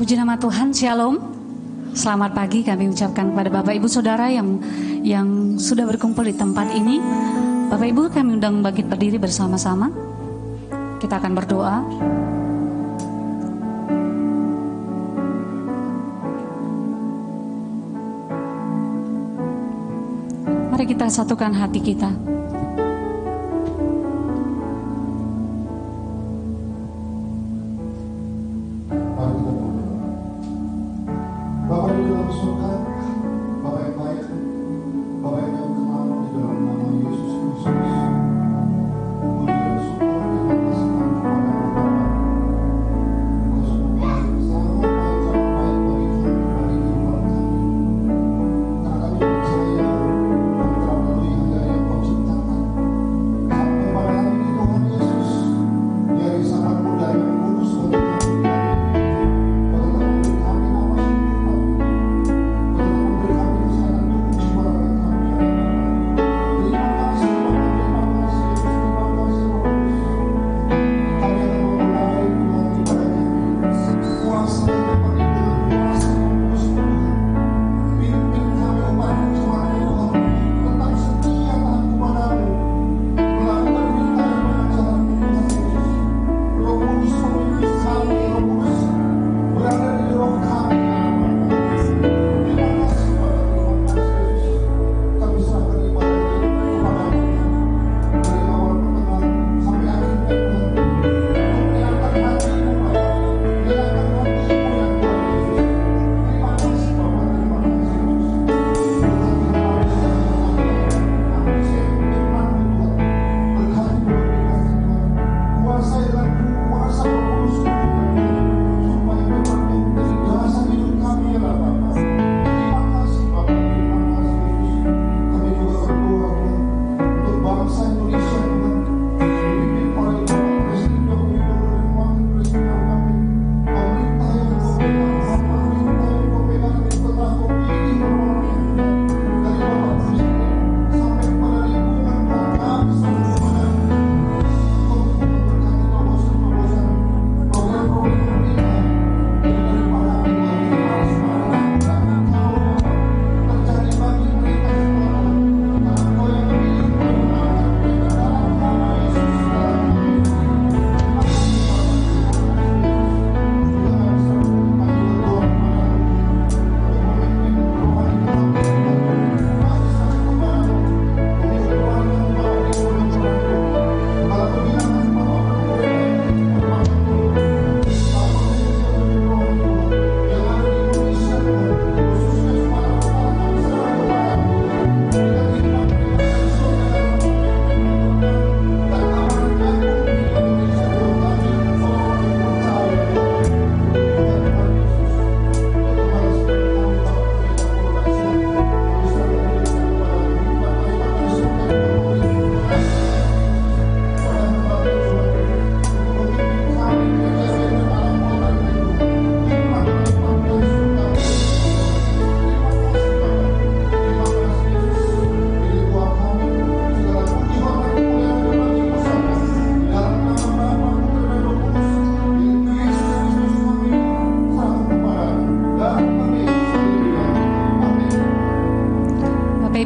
Puji nama Tuhan, Shalom. Selamat pagi kami ucapkan kepada Bapak Ibu Saudara yang sudah berkumpul di tempat ini. Bapak Ibu, kami undang bangkit berdiri bersama-sama. Kita akan berdoa. Mari kita satukan hati kita.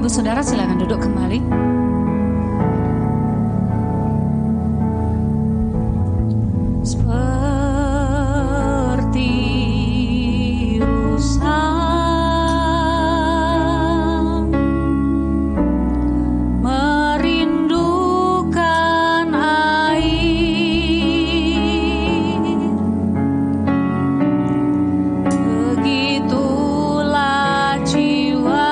Saudara silakan duduk kembali. Seperti rusa merindukan air, begitulah jiwa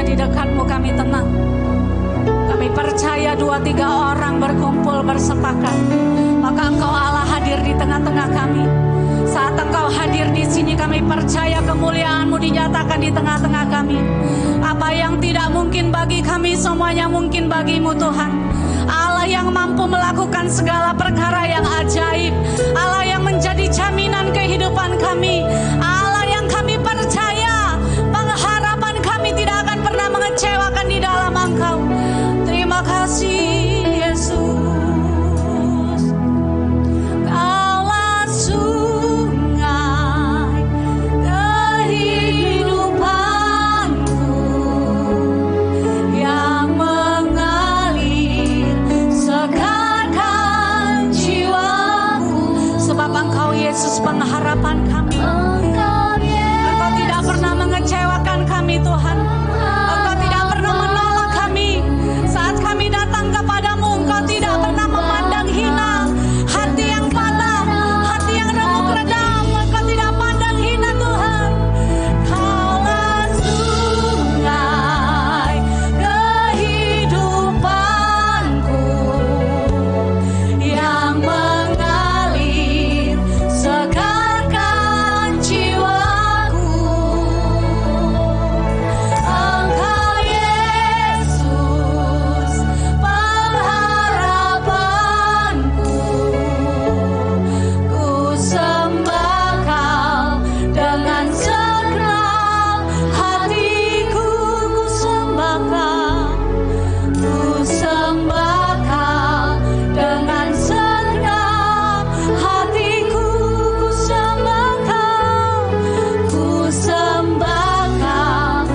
di dekat-Mu kami tenang. Kami percaya 2-3 orang berkumpul bersepakat, maka Engkau Allah hadir di tengah-tengah kami. Saat Engkau hadir di sini, kami percaya kemuliaan-Mu dinyatakan di tengah-tengah kami. Apa yang tidak mungkin bagi kami, semuanya mungkin bagi-Mu Tuhan. Allah yang mampu melakukan segala perkara yang ajaib, Allah yang menjadi jaminan kehidupan kami, Allah yang kami percaya pengharapan kami tidak akan pernah mengecewakan di dalam Engkau. Terima kasih Yesus. Kaulah sungai kehidupanku yang mengalir segarkan jiwaku. Sebab Engkau Yesus pengharapan kami. Engkau tidak pernah mengecewakan kami Tuhan. Engkau tidak pernah menolak kami. Saat kami datang kepadamu, Engkau tidak pernah memandang hina hati yang patah, hati yang remuk redam. Engkau tidak pandang hina Tuhan. Kaulah sungai kehidupanku yang mengalir segarkan jiwaku. Engkau Yesus pengharapanku. Ku sembah Kau dengan segenap hatiku. Ku sembah Kau. Ku sembah Kau dengan segenap hatiku. Ku sembah Kau. Ku sembah Kau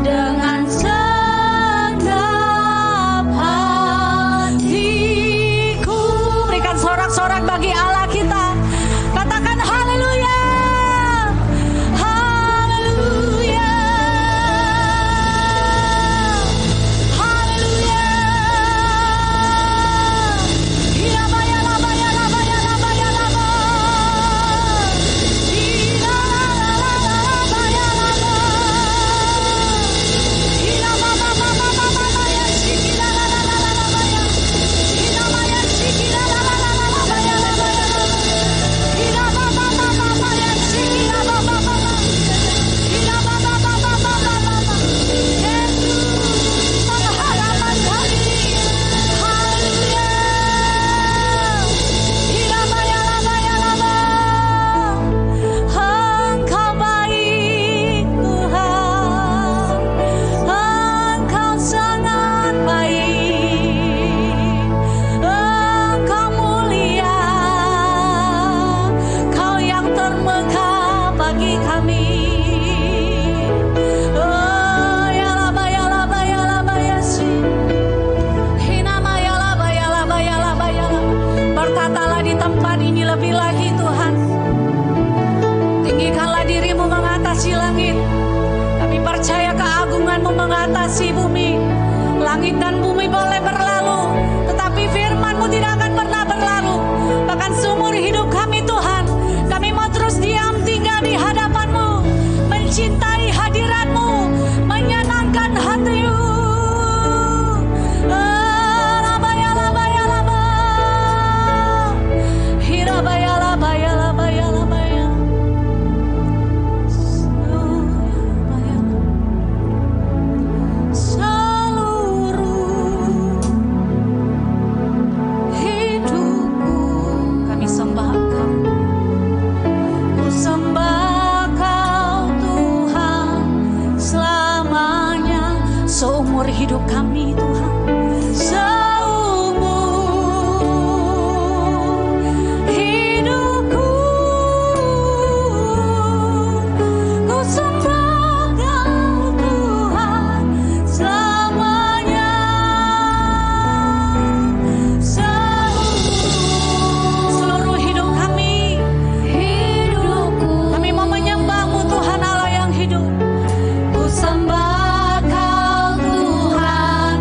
dengan segenap hatiku. Berikan sorak-sorak bagi Allah kita. Katakan haleluya. Haleluya. Haleluya. Hirabaya labaya labaya labaya laba. Hirabaya laba. Hirabaya shikira la la la la labaya. Hirabaya shikira la la la la labaya labaya laba. Hirabaya shikira la la la la. Hirabaya Yesus pengharapan kami. Haleluya. Hirabaya labaya laba. Engkau baik Tuhan. Engkau sangat baik. Engkau mulia. Kau yang termegah bagi kami. Oh ya labaya labaya labaya si. Hinamaya labaya labaya labaya laba. Berkatalah di tempat ini lebih lagi Tuhan. Tinggikanlah dirimu mengatasi langit. Kami percaya keagunganmu mengatasi bumi. Langit dan bumi boleh berlalu, tetapi firman-Mu tidak akan pernah berlalu. Bahkan seumur hidup kami Tuhan, kami mau terus diam tinggal di hadapan-Mu, mencintai hadirat-Mu, menyenangkan hati-Mu. Labaya labaya laba. Hirabaya labaya labaya labaya. Seluruh hidupku kami sembah Engkau. Ku sembah Kau Tuhan selamanya. Seumur hidup kami Tuhan. Seumur hidupku ku sembah Kau Tuhan selamanya. Seluruh hidup kami, kami mau menyembah-Mu Tuhan Allah yang hidup. Ku sembah Kau Tuhan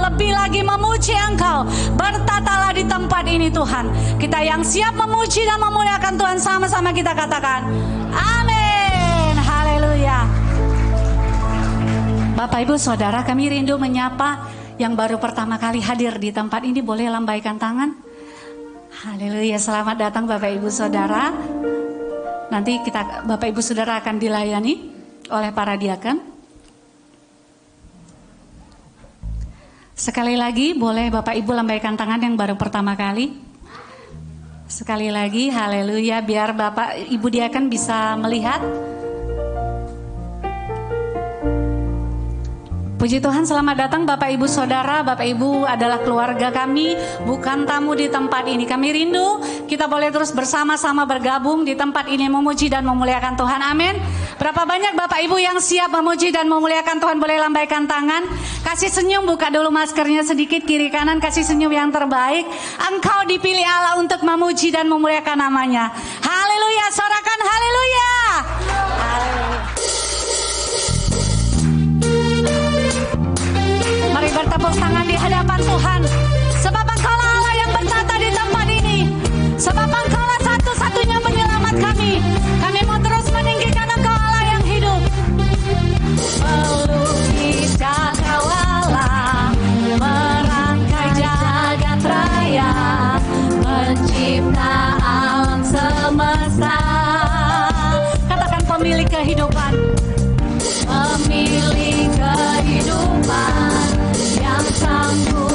lebih lagi memuji Engkau. Bertatalah di tempat ini Tuhan. Kita yang siap memuji dan memuliakan Tuhan, sama-sama kita katakan amin. Haleluya. Bapak Ibu Saudara, kami rindu menyapa yang baru pertama kali hadir di tempat ini. Boleh lambaikan tangan. Haleluya, selamat datang Bapak Ibu Saudara. Nanti Bapak Ibu Saudara akan dilayani oleh para diaken. Sekali lagi boleh Bapak Ibu lambaikan tangan yang baru pertama kali. Sekali lagi, haleluya, biar Bapak Ibu diaken bisa melihat. Puji Tuhan, selamat datang Bapak Ibu Saudara. Bapak Ibu adalah keluarga kami, bukan tamu di tempat ini. Kami rindu kita boleh terus bersama-sama bergabung di tempat ini memuji dan memuliakan Tuhan. Amin. Berapa banyak Bapak Ibu yang siap memuji dan memuliakan Tuhan? Boleh lambaikan tangan. Kasih senyum, buka dulu maskernya sedikit kiri kanan. Kasih senyum yang terbaik. Engkau dipilih Allah untuk memuji dan memuliakan namanya. Haleluya, sorakan haleluya. Haleluya. Mari bertepuk tangan di hadapan Tuhan. Sebab Engkaulah Allah yang bertata di tempat ini. Sebab Engkaulah satu-satunya penyelamat kami. Kami mau terus meninggikan Engkau Allah yang hidup. Melukis cakrawala, merangkai jagat raya, mencipta alam semesta. Katakan pemilik kehidupan. Pemilik kehidupan yang sanggup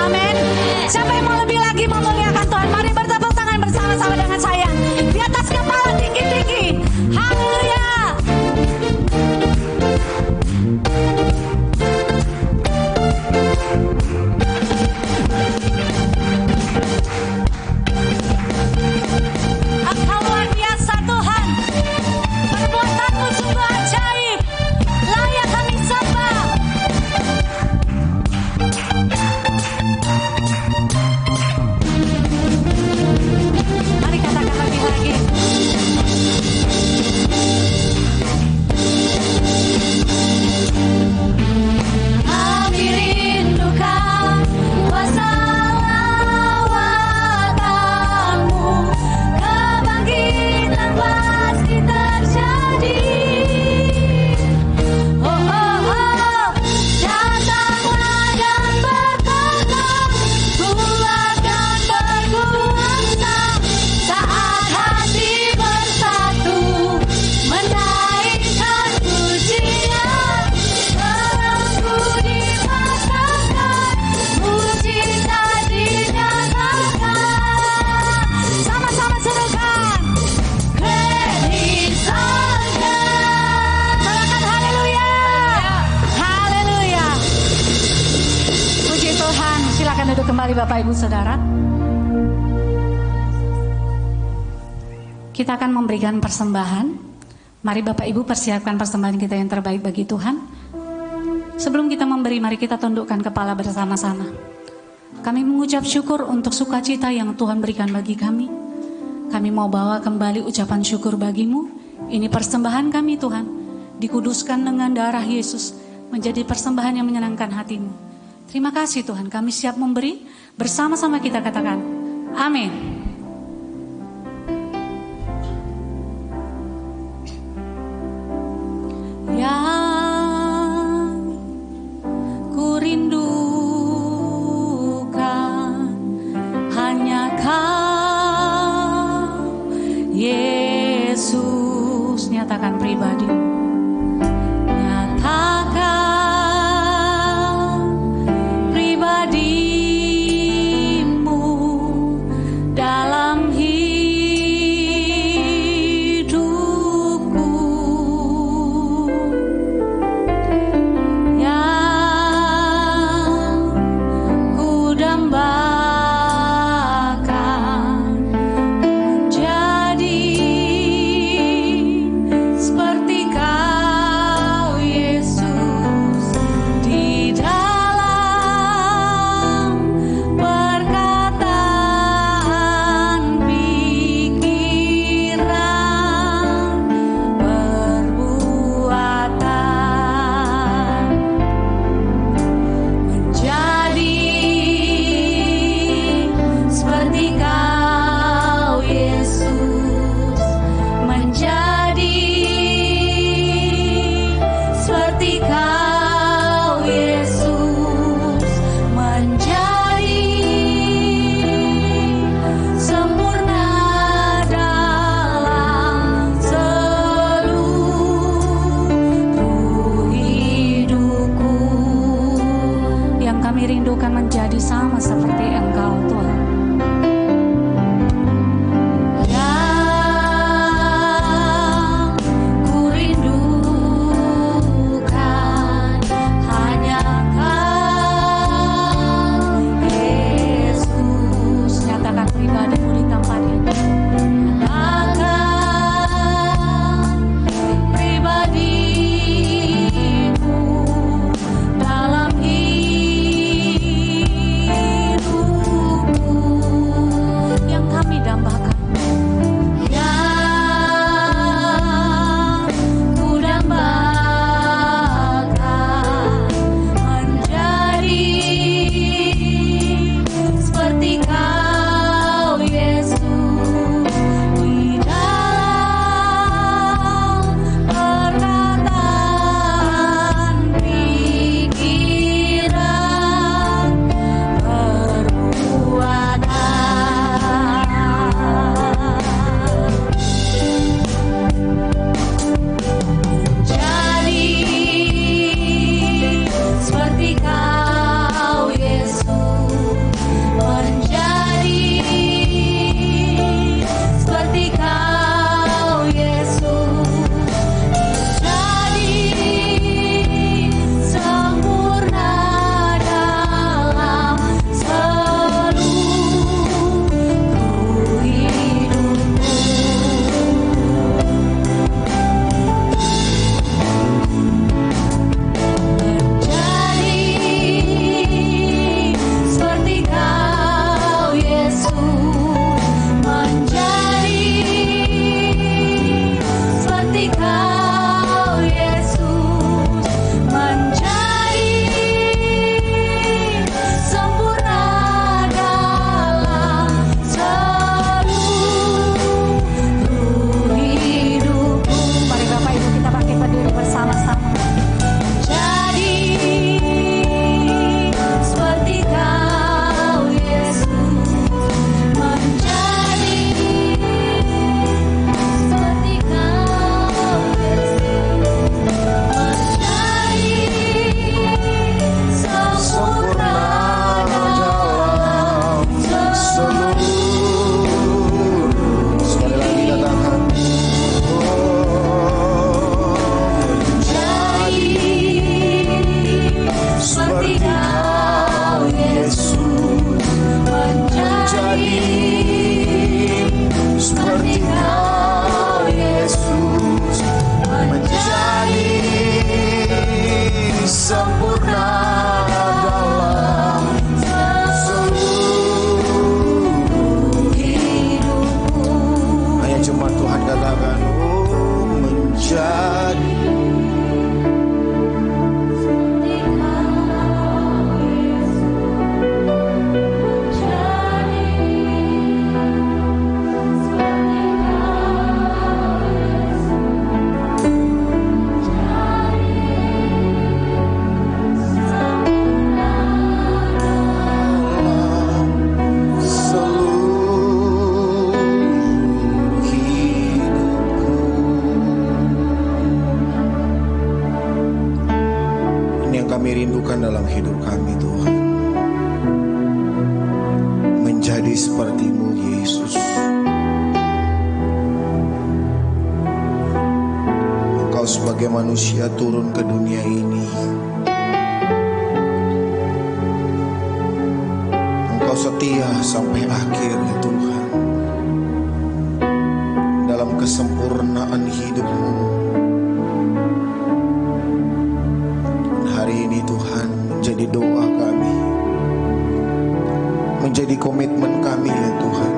Amin. Siapa yang mau lebih lagi memuliakan Tuhan? Mari bertepuk tangan bersama-sama dengan saya. Di atas kepala tinggi-tinggi. Haleluya. Engkau luar biasa Tuhan. Perbuatanmu sungguh ajaib. Layak kami sembah. Mari katakan lebih lagi. Kami rindukan kuasa lawatanmu, kebangkitan pasti terjadi. Oh, oh, oh, datanglah dan bertolong, buatkan berkuasa, saat hati bersatu, menaikkan pujian, terangku dipatahkan, mujizat dinyatakan. Sama-sama serukan, great is our God. Katakan haleluya. Haleluya. Puji Tuhan. Silakan duduk kembali Bapak Ibu Saudara. Kita akan memberikan persembahan. Mari Bapak Ibu persiapkan persembahan kita yang terbaik bagi Tuhan. Sebelum kita memberi, mari kita tundukkan kepala bersama-sama. Kami mengucap syukur untuk sukacita yang Tuhan berikan bagi kami. Kami mau bawa kembali ucapan syukur bagimu. Ini persembahan kami Tuhan, dikuduskan dengan darah Yesus, menjadi persembahan yang menyenangkan hatimu. Terima kasih Tuhan, kami siap memberi. Bersama-sama kita katakan, amin. Yang ku rindukan hanya Kau, Yesus. Nyatakan pribadi, nyatakan pribadimu dalam hidupku. Yang ku dambakan menjadi seperti Kau, Yesus, di dalam perkataan, pikiran, perbuatan, menjadi seperti Kau, Yesus, menjadi seperti Kau, Yesus, menjadi sempurna dalam seluruh hidupku. Yang kami rindukan menjadi sama seperti Engkau Tuhan. Yang ku rindukan hanya Kau, Yesus. Nyatakan pribadimu di tempat ini. Nyatakan pribadimu dalam hidupku. dalam hidup kami Tuhan. Menjadi seperti-Mu Yesus. Engkau sebagai manusia turun ke dunia ini. Engkau setia sampai akhir ya Tuhan. Dalam kesempurnaan hidup-Mu. Hari ini Tuhan menjadi doa kami, menjadi komitmen kami ya Tuhan.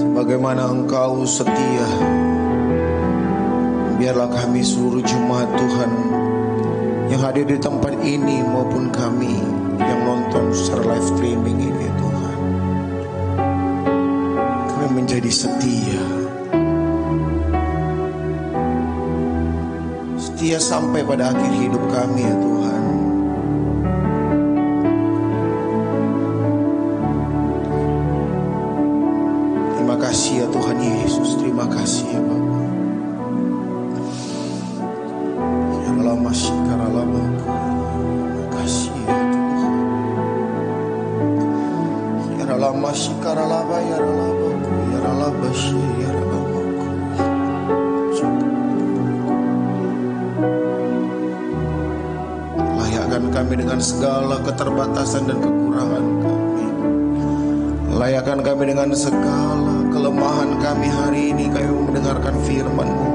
Sebagaimana Engkau setia, biarlah kami seluruh jemaat Tuhan yang hadir di tempat ini maupun kami yang nonton secara live streaming ini ya Tuhan, kami menjadi setia sampai pada akhir hidup kami ya Tuhan. Terima kasih ya Tuhan Yesus, terima kasih ya Bapa. Ya lama syikar lama, terima kasih ya Tuhan. Ya lama syikar lama, ya lama, ya lama syikar ya lama. Kami dengan segala keterbatasan dan kekurangan kami. Layakkan kami dengan segala kelemahan kami hari ini. Kami mendengarkan firman-Mu.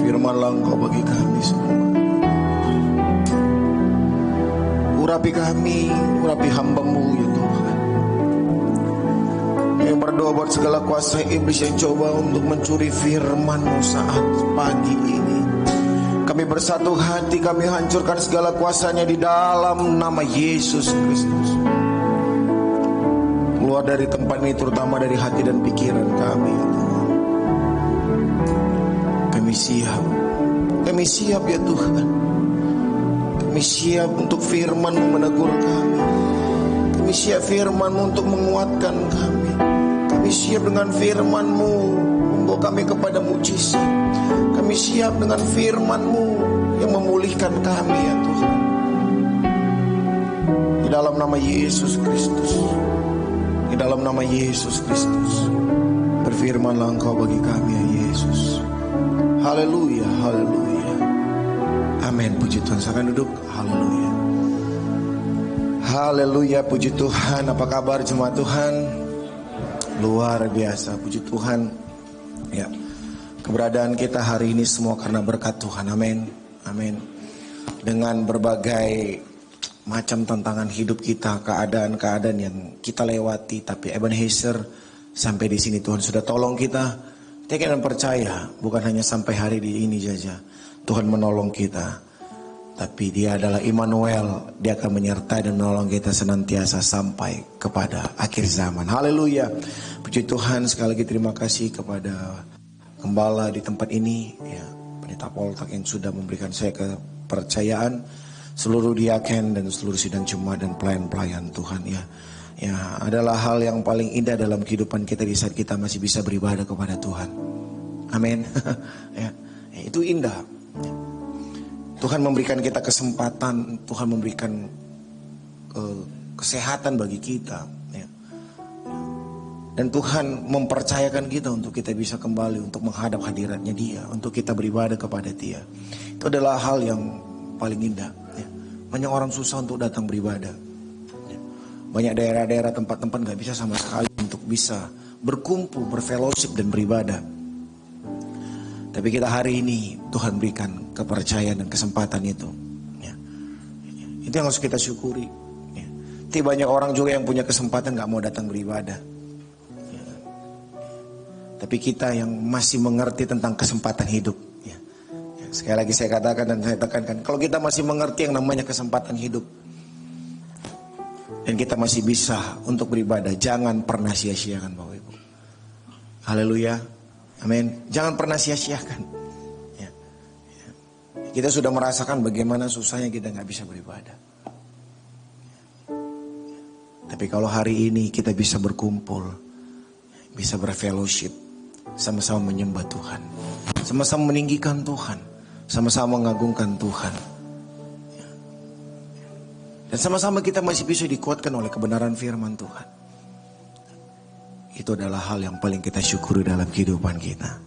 Firman-Lah Engkau bagi kami semua. Urapi kami, urapi hamba-Mu ya Tuhan. Kami berdoa buat segala kuasa iblis yang coba untuk mencuri firman-Mu saat pagi ini. Kami bersatu hati, kami hancurkan segala kuasanya di dalam nama Yesus Kristus. Keluar dari tempat ini, terutama dari hati dan pikiran kami ya Tuhan. Kami siap ya Tuhan. Kami siap untuk firman-Mu menegur kami. Kami siap firman-Mu untuk menguatkan kami. Kami siap dengan firman-Mu membawa kami kepada mujizat. Kami siap dengan firman-Mu yang memulihkan kami ya Tuhan. Di dalam nama Yesus Kristus. Di dalam nama Yesus Kristus. Berfirmanlah Engkau bagi kami ya Yesus. Haleluya, haleluya. Amin, puji Tuhan. Silakan duduk. Haleluya. Haleluya, puji Tuhan. Apa kabar jemaat Tuhan? Luar biasa, puji Tuhan. Ya. Keberadaan kita hari ini semua karena berkat Tuhan. Amin. Amin. Dengan berbagai macam tantangan hidup kita, keadaan-keadaan yang kita lewati, tapi Ebenezer sampai di sini Tuhan sudah tolong kita. Kita dan percaya bukan hanya sampai hari ini saja Tuhan menolong kita, tapi Dia adalah Immanuel. Dia akan menyertai dan menolong kita senantiasa sampai kepada akhir zaman. Haleluya. Puji Tuhan, sekali lagi terima kasih kepada Gembala di tempat ini, ya, Pendeta Poltak yang sudah memberikan saya kepercayaan, seluruh diaken dan seluruh sidang jemaat dan pelayan-pelayan Tuhan ya. Ya, adalah hal yang paling indah dalam kehidupan kita di saat kita masih bisa beribadah kepada Tuhan. Amin. Ya, itu indah. Tuhan memberikan kita kesempatan, Tuhan memberikan kesehatan bagi kita. Ya. Dan Tuhan mempercayakan kita untuk kita bisa kembali untuk menghadap hadiratnya Dia, untuk kita beribadah kepada Dia. Itu adalah hal yang paling indah. Ya. Banyak orang susah untuk datang beribadah. Banyak daerah-daerah tempat-tempat gak bisa sama sekali untuk bisa berkumpul, berfellowship dan beribadah. Tapi kita hari ini Tuhan berikan kepercayaan dan kesempatan itu. Ya. Itu yang harus kita syukuri. Ya. Tapi banyak orang juga yang punya kesempatan gak mau datang beribadah. Ya. Tapi kita yang masih mengerti tentang kesempatan hidup. Ya. Ya. Sekali lagi saya katakan dan saya tekankan, kalau kita masih mengerti yang namanya kesempatan hidup, dan kita masih bisa untuk beribadah, jangan pernah sia-siakan Bapak Ibu. Haleluya. Amin. Jangan pernah sia-siakan. Ya. Ya. Kita sudah merasakan bagaimana susahnya kita gak bisa beribadah. Tapi kalau hari ini kita bisa berkumpul, bisa berfellowship, sama-sama menyembah Tuhan, sama-sama meninggikan Tuhan, sama-sama mengagungkan Tuhan. Dan sama-sama kita masih bisa dikuatkan oleh kebenaran firman Tuhan. Itu adalah hal yang paling kita syukuri dalam kehidupan kita.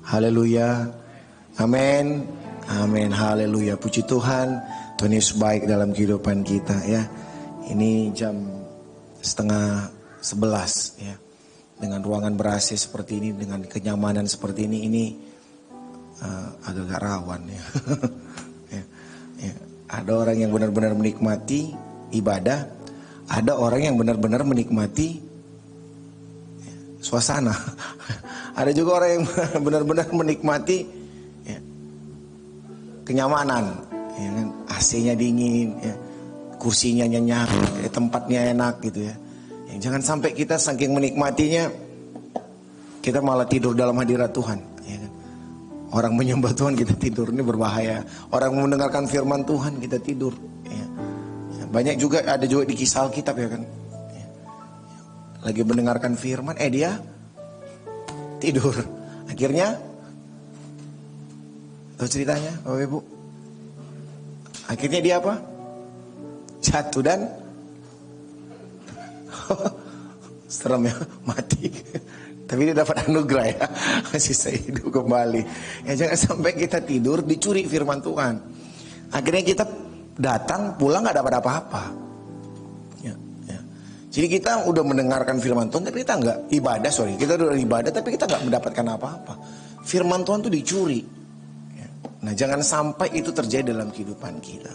Haleluya. Amin. Amin. Haleluya. Puji Tuhan. Tuhan Yesus baik dalam kehidupan kita ya. Ini jam 10:30 ya. Dengan ruangan ber-AC seperti ini, dengan kenyamanan seperti ini agak-agak rawan ya. Ya. Ada orang yang benar-benar menikmati ibadah, ada orang yang benar-benar menikmati suasana. Ada juga orang yang benar-benar menikmati ya, kenyamanan, ya kan? AC-nya dingin, ya, kursinya nyenyak, ya, tempatnya enak gitu ya. Jangan sampai kita saking menikmatinya kita malah tidur dalam hadirat Tuhan. Ya kan? Orang menyembah Tuhan kita tidur, ini berbahaya. Orang mendengarkan firman Tuhan kita tidur. Ya. Ya, banyak juga, ada juga di kisah Alkitab ya kan. Ya. Lagi mendengarkan firman, dia tidur. Akhirnya, tahu ceritanya Bapak Ibu? Akhirnya dia apa? Jatuh dan serem ya, mati. Tapi dia dapat anugerah ya, masih saya hidup kembali. Ya jangan sampai kita tidur dicuri firman Tuhan. Akhirnya kita datang pulang nggak dapat apa-apa. Ya, ya. Jadi kita udah mendengarkan firman Tuhan tapi kita nggak ibadah, kita udah ibadah tapi kita nggak mendapatkan apa-apa. Firman Tuhan tuh dicuri. Ya. Nah jangan sampai itu terjadi dalam kehidupan kita.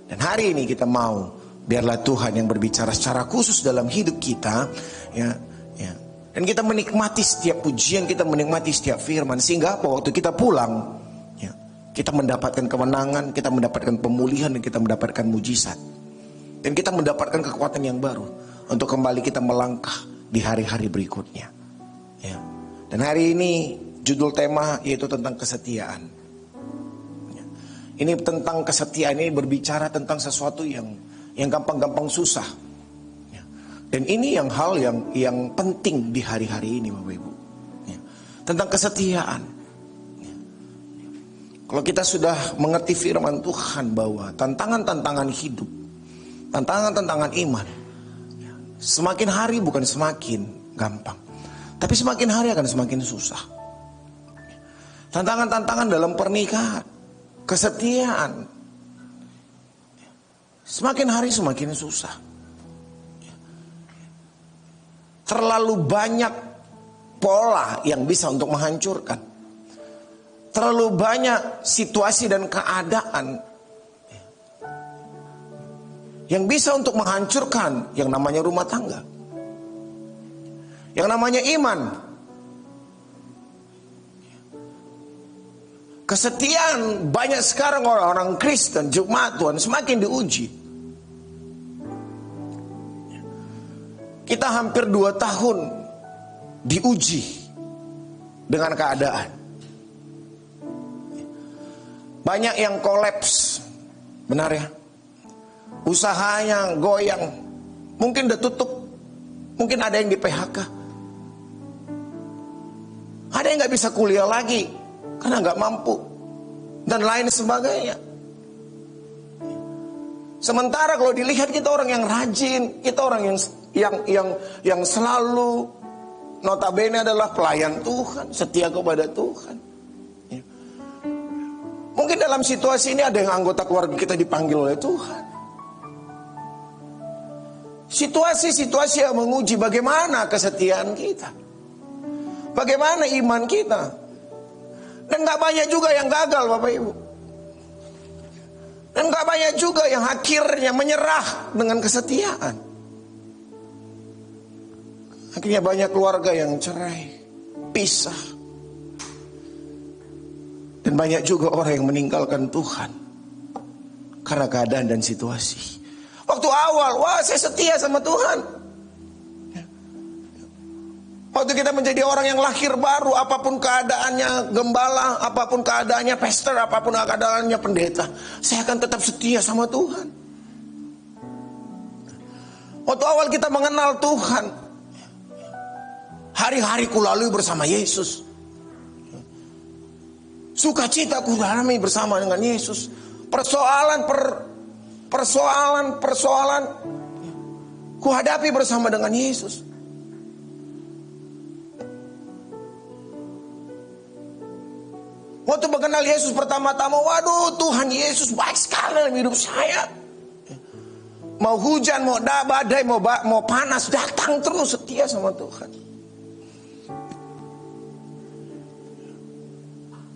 Dan hari ini kita mau biarlah Tuhan yang berbicara secara khusus dalam hidup kita, ya, ya. Dan kita menikmati setiap pujian, kita menikmati setiap firman, sehingga apa? Waktu kita pulang, ya, kita mendapatkan kemenangan, kita mendapatkan pemulihan, dan kita mendapatkan mujizat. Dan kita mendapatkan kekuatan yang baru untuk kembali kita melangkah di hari-hari berikutnya. Ya. Dan hari ini judul tema yaitu tentang kesetiaan. Ya. Ini tentang kesetiaan, ini berbicara tentang sesuatu yang gampang-gampang susah. Ya. Dan ini hal yang penting di hari-hari ini Bapak Ibu. Ya. Tentang kesetiaan. Ya. Kalau kita sudah mengerti firman Tuhan bahwa tantangan-tantangan hidup, tantangan-tantangan iman, ya, semakin hari bukan semakin gampang, tapi semakin hari akan semakin susah. Ya. Tantangan-tantangan dalam pernikahan, kesetiaan, semakin hari semakin susah. Terlalu banyak pola yang bisa untuk menghancurkan. Terlalu banyak situasi dan keadaan yang bisa untuk menghancurkan yang namanya rumah tangga, yang namanya iman. Kesetiaan banyak sekarang orang-orang Kristen, jemaat Tuhan semakin diuji. Kita hampir 2 tahun diuji dengan keadaan. Banyak yang kolaps, benar ya? Usahanya goyang, mungkin udah tutup, mungkin ada yang di PHK. Ada yang gak bisa kuliah lagi karena nggak mampu dan lain sebagainya. Sementara kalau dilihat kita orang yang rajin, kita orang yang selalu notabene adalah pelayan Tuhan, setia kepada Tuhan. Ya. Mungkin dalam situasi ini ada yang anggota keluarga kita dipanggil oleh Tuhan. Situasi-situasi yang menguji bagaimana kesetiaan kita, bagaimana iman kita. Dan gak banyak juga yang gagal Bapak Ibu. Dan gak banyak juga yang akhirnya menyerah dengan kesetiaan. Akhirnya banyak keluarga yang cerai, pisah. Dan banyak juga orang yang meninggalkan Tuhan karena keadaan dan situasi. Waktu awal, saya setia sama Tuhan. Waktu kita menjadi orang yang lahir baru, apapun keadaannya gembala, apapun keadaannya pastor, apapun keadaannya pendeta, saya akan tetap setia sama Tuhan. Waktu awal kita mengenal Tuhan, hari-hariku lalui bersama Yesus. Sukacitaku damai bersama dengan Yesus. Persoalan ku hadapi bersama dengan Yesus. Waktu mengenal Yesus pertama-tama, waduh, Tuhan Yesus baik sekali dalam hidup saya. Mau hujan, mau badai, mau panas, datang terus setia sama Tuhan.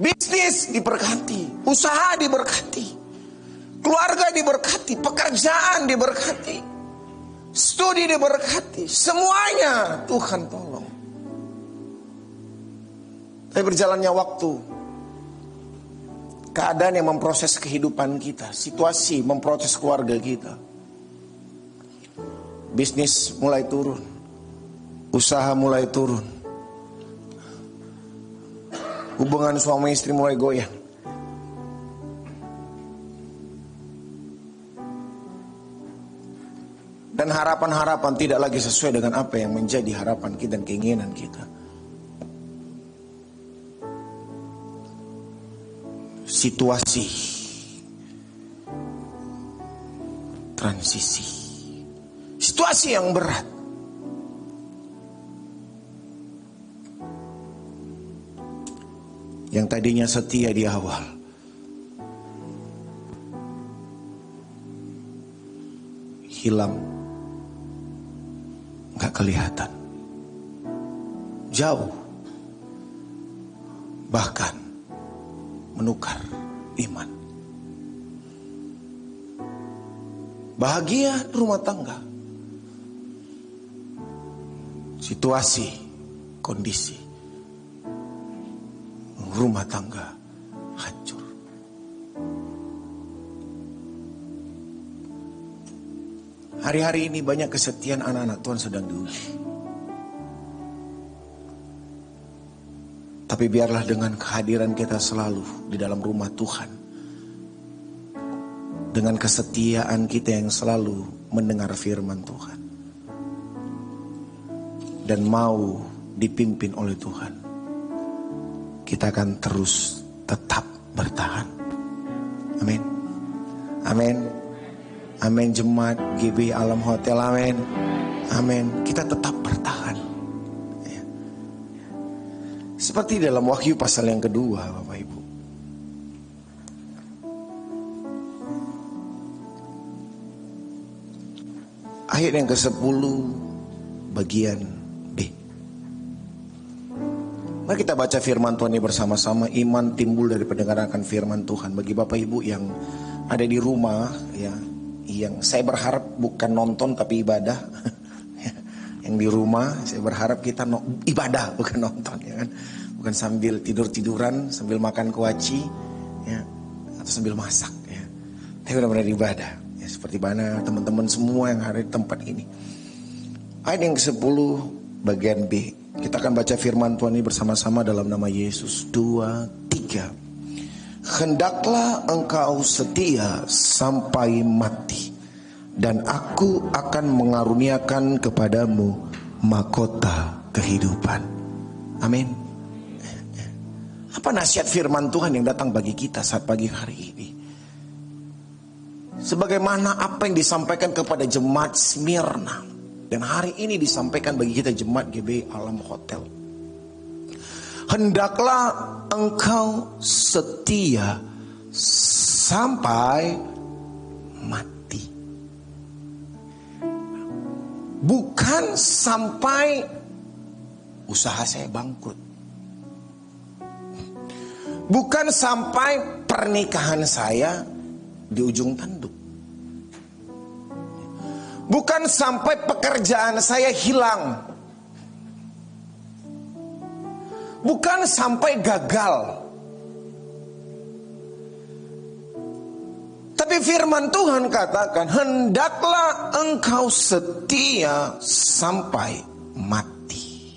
Bisnis diberkati, usaha diberkati, keluarga diberkati, pekerjaan diberkati, studi diberkati, semuanya Tuhan tolong. Tapi berjalannya waktu, keadaan yang memproses kehidupan kita, situasi memproses keluarga kita. Bisnis mulai turun, usaha mulai turun, hubungan suami istri mulai goyang. Dan harapan-harapan tidak lagi sesuai dengan apa yang menjadi harapan kita dan keinginan kita. Situasi transisi, situasi yang berat. Yang tadinya setia di awal, hilang, gak kelihatan, jauh, bahkan menukar iman. Bahagia rumah tangga, situasi, kondisi rumah tangga hancur. Hari-hari ini banyak kesetiaan anak-anak Tuhan sedang diuji. Tapi biarlah dengan kehadiran kita selalu di dalam rumah Tuhan, dengan kesetiaan kita yang selalu mendengar firman Tuhan dan mau dipimpin oleh Tuhan, kita akan terus tetap bertahan. Amin. Amin. Amin. Jemaat GB Alam Hotel. Amin. Amin. Kita tetap bertahan. Ya. Seperti dalam Wahyu pasal yang kedua, Bapak Ibu. Ayat yang ke-10 bagian B. Mari kita baca firman Tuhan ini bersama-sama. Iman timbul dari pendengaran akan firman Tuhan. Bagi Bapak Ibu yang ada di rumah, ya, yang saya berharap bukan nonton tapi ibadah. Yang di rumah, saya berharap kita ibadah bukan nonton, ya kan? Bukan sambil tidur-tiduran, sambil makan kuaci, ya, atau sambil masak, ya. Tapi benar-benar ibadah, ya, seperti mana teman-teman semua yang ada di tempat ini. Ayat yang ke-10 bagian B. Kita akan baca firman Tuhan ini bersama-sama dalam nama Yesus. 2, 3. Hendaklah engkau setia sampai mati, dan aku akan mengaruniakan kepadamu mahkota kehidupan. Amin. Apa nasihat firman Tuhan yang datang bagi kita saat pagi hari ini? Sebagaimana apa yang disampaikan kepada jemaat Smyrna, dan hari ini disampaikan bagi kita jemaat GB Alam Hotel. Hendaklah engkau setia sampai mati. Bukan sampai usaha saya bangkrut. Bukan sampai pernikahan saya di ujung tanduk. Bukan sampai pekerjaan saya hilang. Bukan sampai gagal. Tapi firman Tuhan katakan, hendaklah engkau setia sampai mati.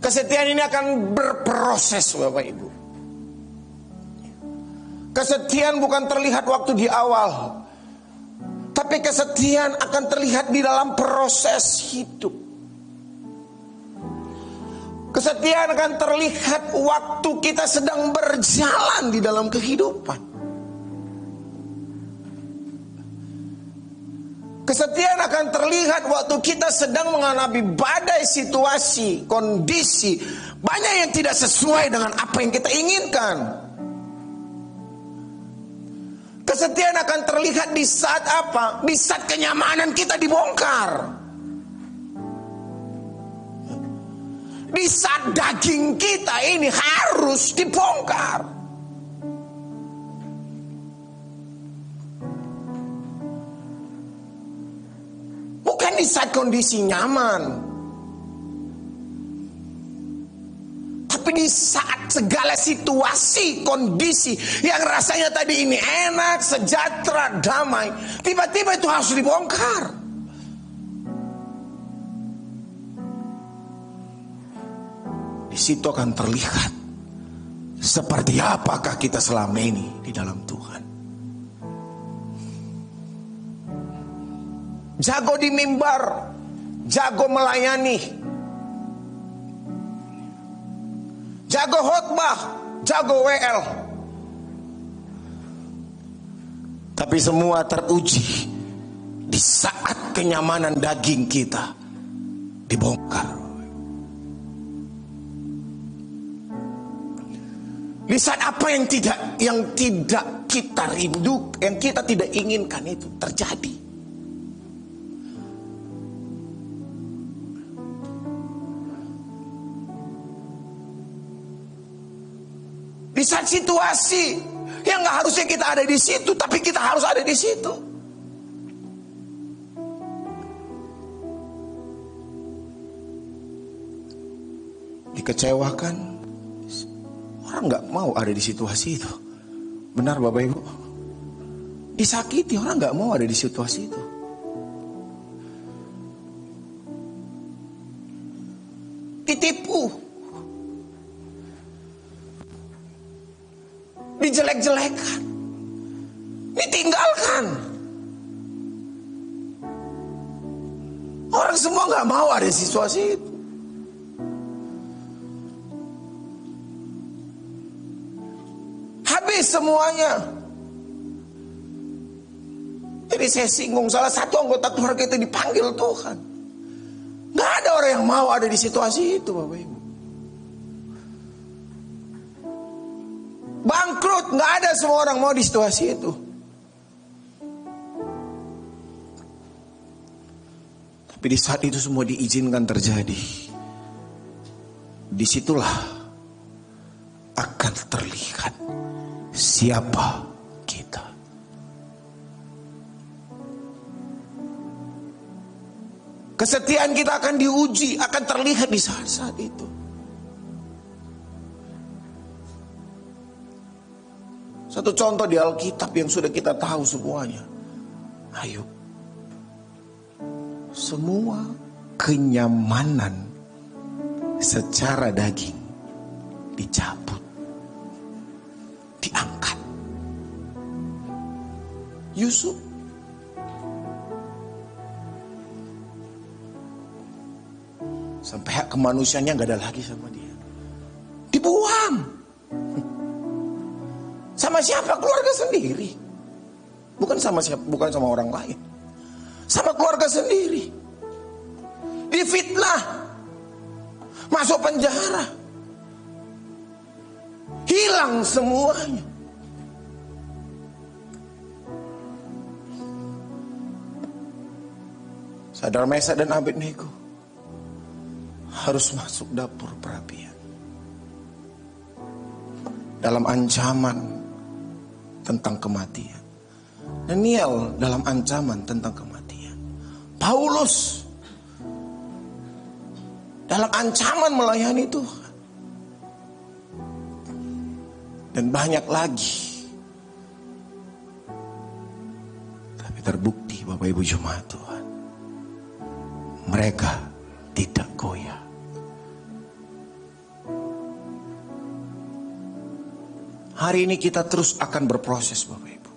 Kesetiaan ini akan berproses, Bapak Ibu. Kesetiaan bukan terlihat waktu di awal, tapi kesetiaan akan terlihat di dalam proses hidup. Kesetiaan akan terlihat waktu kita sedang berjalan di dalam kehidupan. Kesetiaan akan terlihat waktu kita sedang menghadapi badai situasi, kondisi, banyak yang tidak sesuai dengan apa yang kita inginkan. Kesetiaan akan terlihat di saat apa? Di saat kenyamanan kita dibongkar. Di saat daging kita ini harus dibongkar. Bukan di saat kondisi nyaman, tapi di saat segala situasi, kondisi yang rasanya tadi ini enak, sejahtera, damai, tiba-tiba itu harus dibongkar. Di situ akan terlihat seperti apakah kita selama ini di dalam Tuhan. Jago di mimbar, jago melayani, jago khotbah, jago WL. Tapi semua teruji di saat kenyamanan daging kita dibongkar. Di saat apa yang tidak kita rindu, yang kita tidak inginkan itu terjadi. Di saat situasi yang nggak harusnya kita ada di situ, tapi kita harus ada di situ. Dikecewakan, orang nggak mau ada di situasi itu. Benar Bapak Ibu? Disakiti, orang nggak mau ada di situasi itu. Ditipu, dijelek-jelekan, ditinggalkan. Orang semua nggak mau ada di situasi itu. Habis semuanya. Jadi saya singgung, salah satu anggota keluarga itu dipanggil Tuhan. Gak ada orang yang mau ada di situasi itu Bapak Ibu. Bangkrut, gak ada semua orang mau di situasi itu. Tapi di saat itu semua diizinkan terjadi. Disitulah akan terlihat siapa kita. Kesetiaan kita akan diuji, akan terlihat di saat-saat itu. Satu contoh di Alkitab yang sudah kita tahu semuanya, Ayub. Semua kenyamanan secara daging dicabut, diangkat. Yusuf, sampai hak kemanusiaannya gak ada lagi sama dia, dibuang. Sama siapa? Keluarga sendiri. Bukan sama siapa, bukan sama orang lain, sama keluarga sendiri. Difitnah, masuk penjara, hilang semuanya. Sadar Mesak dan Abednego harus masuk dapur perapian dalam ancaman tentang kematian. Daniel dalam ancaman tentang kematian. Paulus dalam ancaman melayani Tuhan. Dan banyak lagi. Tapi terbukti Bapak Ibu Jemaat Tuhan, mereka tidak goyah. Hari ini kita terus akan berproses Bapak Ibu.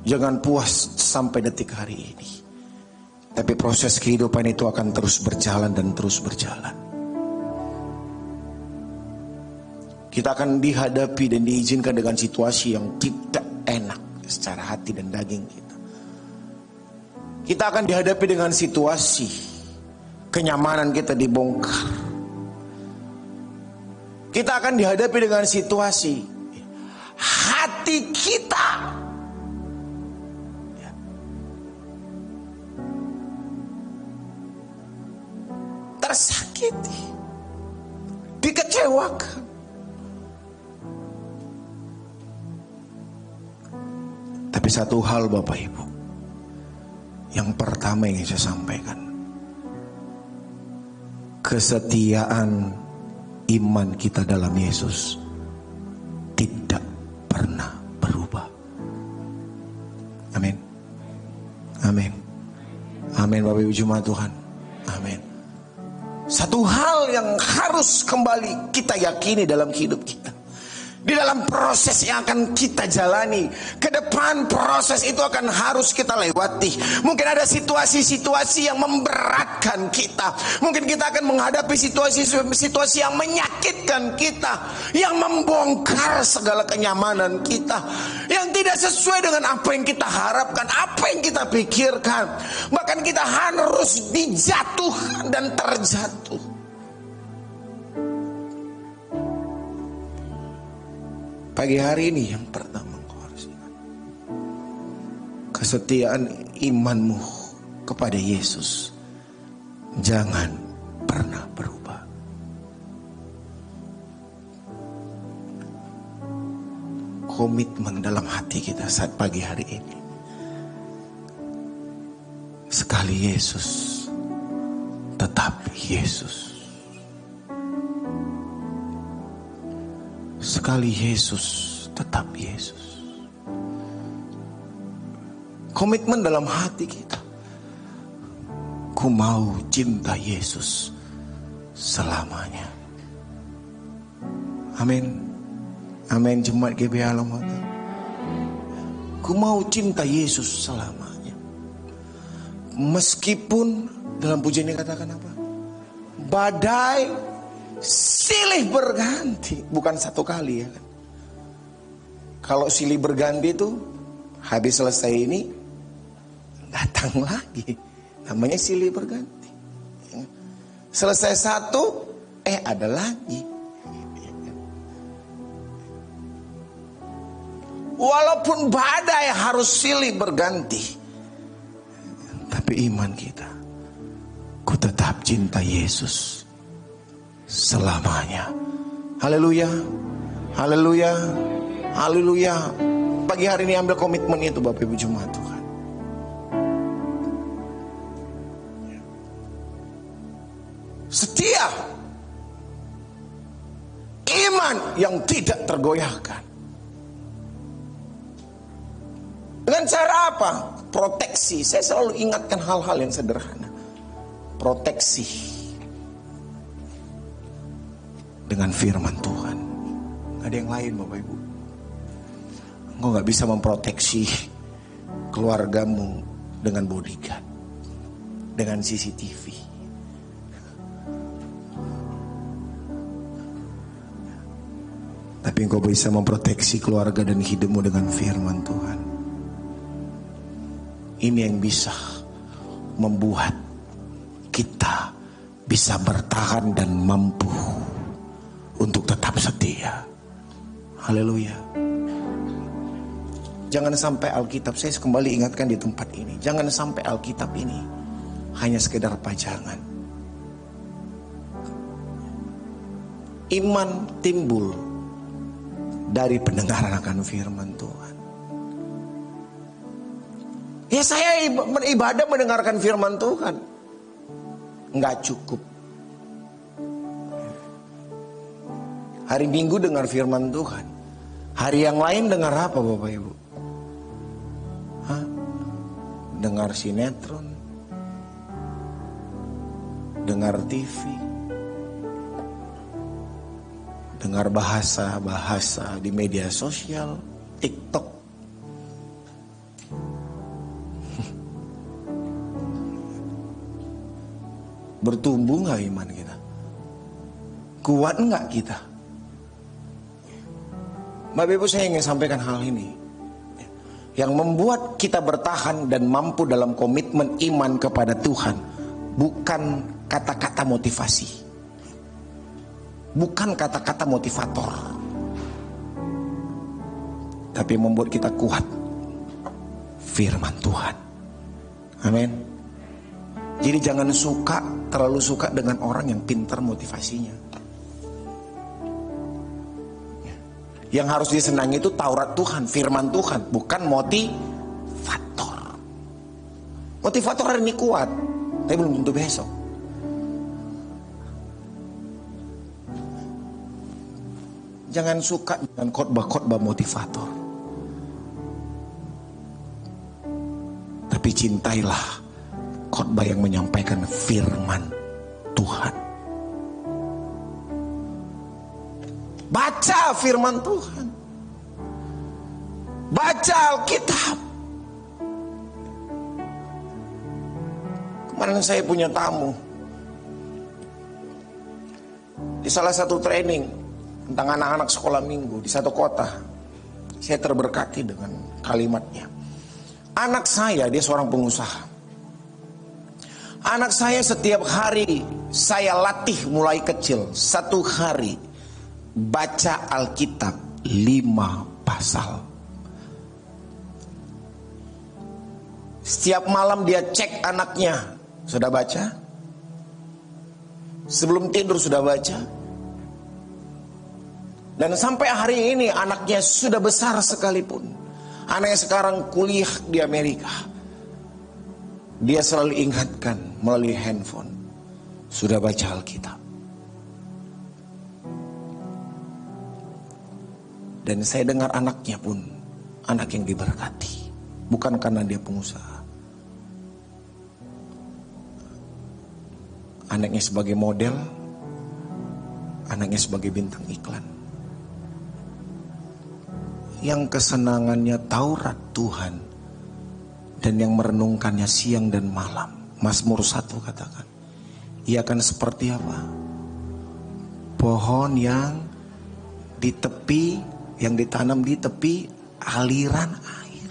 Jangan puas sampai detik hari ini. Tapi proses kehidupan itu akan terus berjalan dan terus berjalan. Kita akan dihadapi dan diizinkan dengan situasi yang tidak enak secara hati dan daging kita. Kita akan dihadapi dengan situasi kenyamanan kita dibongkar. Kita akan dihadapi dengan situasi hati kita tersakiti, dikecewakan. Tapi satu hal Bapak Ibu, yang pertama yang saya sampaikan, kesetiaan iman kita dalam Yesus tidak pernah berubah. Amin. Amin. Amin Bapak Ibu jemaat Tuhan. Amin. Satu hal yang harus kembali kita yakini dalam hidup kita, di dalam proses yang akan kita jalani ke depan, proses itu akan harus kita lewati. Mungkin ada situasi-situasi yang memberatkan kita. Mungkin kita akan menghadapi situasi-situasi yang menyakitkan kita, yang membongkar segala kenyamanan kita, yang tidak sesuai dengan apa yang kita harapkan, apa yang kita pikirkan. Bahkan kita harus dijatuhkan dan terjatuh. Pagi hari ini yang pertama kau harus ingat, kesetiaan imanmu kepada Yesus jangan pernah berubah. Komitmen dalam hati kita saat pagi hari ini, sekali Yesus tetap Yesus. Sekali Yesus, tetap Yesus. Komitmen dalam hati kita, ku mau cinta Yesus selamanya. Amin. Amin jemaat GBA Alamata. Ku mau cinta Yesus selamanya. Meskipun dalam pujian ini katakan apa? Badai silih berganti, bukan satu kali ya kan. Kalau silih berganti itu habis selesai ini datang lagi, namanya silih berganti. Selesai satu, ada lagi. Walaupun badai harus silih berganti, tapi iman kita, ku tetap cinta Yesus selamanya. Haleluya, haleluya, haleluya. Pagi hari ini ambil komitmen itu Bapak Ibu jemaat Tuhan. Setia, iman yang tidak tergoyahkan. Dengan cara apa? Proteksi. Saya selalu ingatkan hal-hal yang sederhana. Proteksi dengan firman Tuhan. Gak ada yang lain Bapak Ibu. Engkau gak bisa memproteksi keluargamu dengan bodyguard, dengan CCTV. Tapi engkau bisa memproteksi keluarga dan hidupmu dengan firman Tuhan. Ini yang bisa membuat kita bisa bertahan dan mampu untuk tetap setia. Haleluya. Jangan sampai Alkitab, saya kembali ingatkan di tempat ini, jangan sampai Alkitab ini hanya sekedar pajangan. Iman timbul dari pendengaran akan firman Tuhan. Ya saya beribadah mendengarkan firman Tuhan, enggak cukup. Hari Minggu dengar firman Tuhan, hari yang lain dengar apa Bapak Ibu? Dengar sinetron, dengar TV, dengar bahasa-bahasa di media sosial, TikTok. Bertumbuh nggak iman kita? Kuat nggak kita? Bapak Ibu, saya ingin sampaikan hal ini. Yang membuat kita bertahan dan mampu dalam komitmen iman kepada Tuhan bukan kata-kata motivasi, bukan kata-kata motivator, tapi membuat kita kuat firman Tuhan. Amin. Jadi jangan terlalu suka dengan orang yang pintar motivasinya. Yang harus disenangi itu Taurat Tuhan, firman Tuhan, bukan motivator. Motivator hari ini kuat, tapi belum tentu besok. Jangan suka dengan khotbah-khotbah motivator. Tapi cintailah khotbah yang menyampaikan firman Tuhan. Baca firman Tuhan. Baca Alkitab. Kemarin saya punya tamu di salah satu training tentang anak-anak sekolah minggu di satu kota. Saya terberkati dengan kalimatnya. Anak saya, dia seorang pengusaha. Anak saya setiap hari saya latih mulai kecil. Satu hari baca Alkitab 5 pasal. Setiap malam dia cek anaknya, sudah baca? Sebelum tidur sudah baca? Dan sampai hari ini anaknya sudah besar sekalipun, anaknya sekarang kuliah di Amerika, dia selalu ingatkan melalui handphone, sudah baca Alkitab. Dan saya dengar anaknya pun anak yang diberkati, bukan karena dia pengusaha. Anaknya sebagai model, anaknya sebagai bintang iklan. Yang kesenangannya Taurat Tuhan dan yang merenungkannya siang dan malam. Mazmur 1 katakan, ia akan seperti apa? Pohon yang di tepi, yang ditanam di tepi aliran air,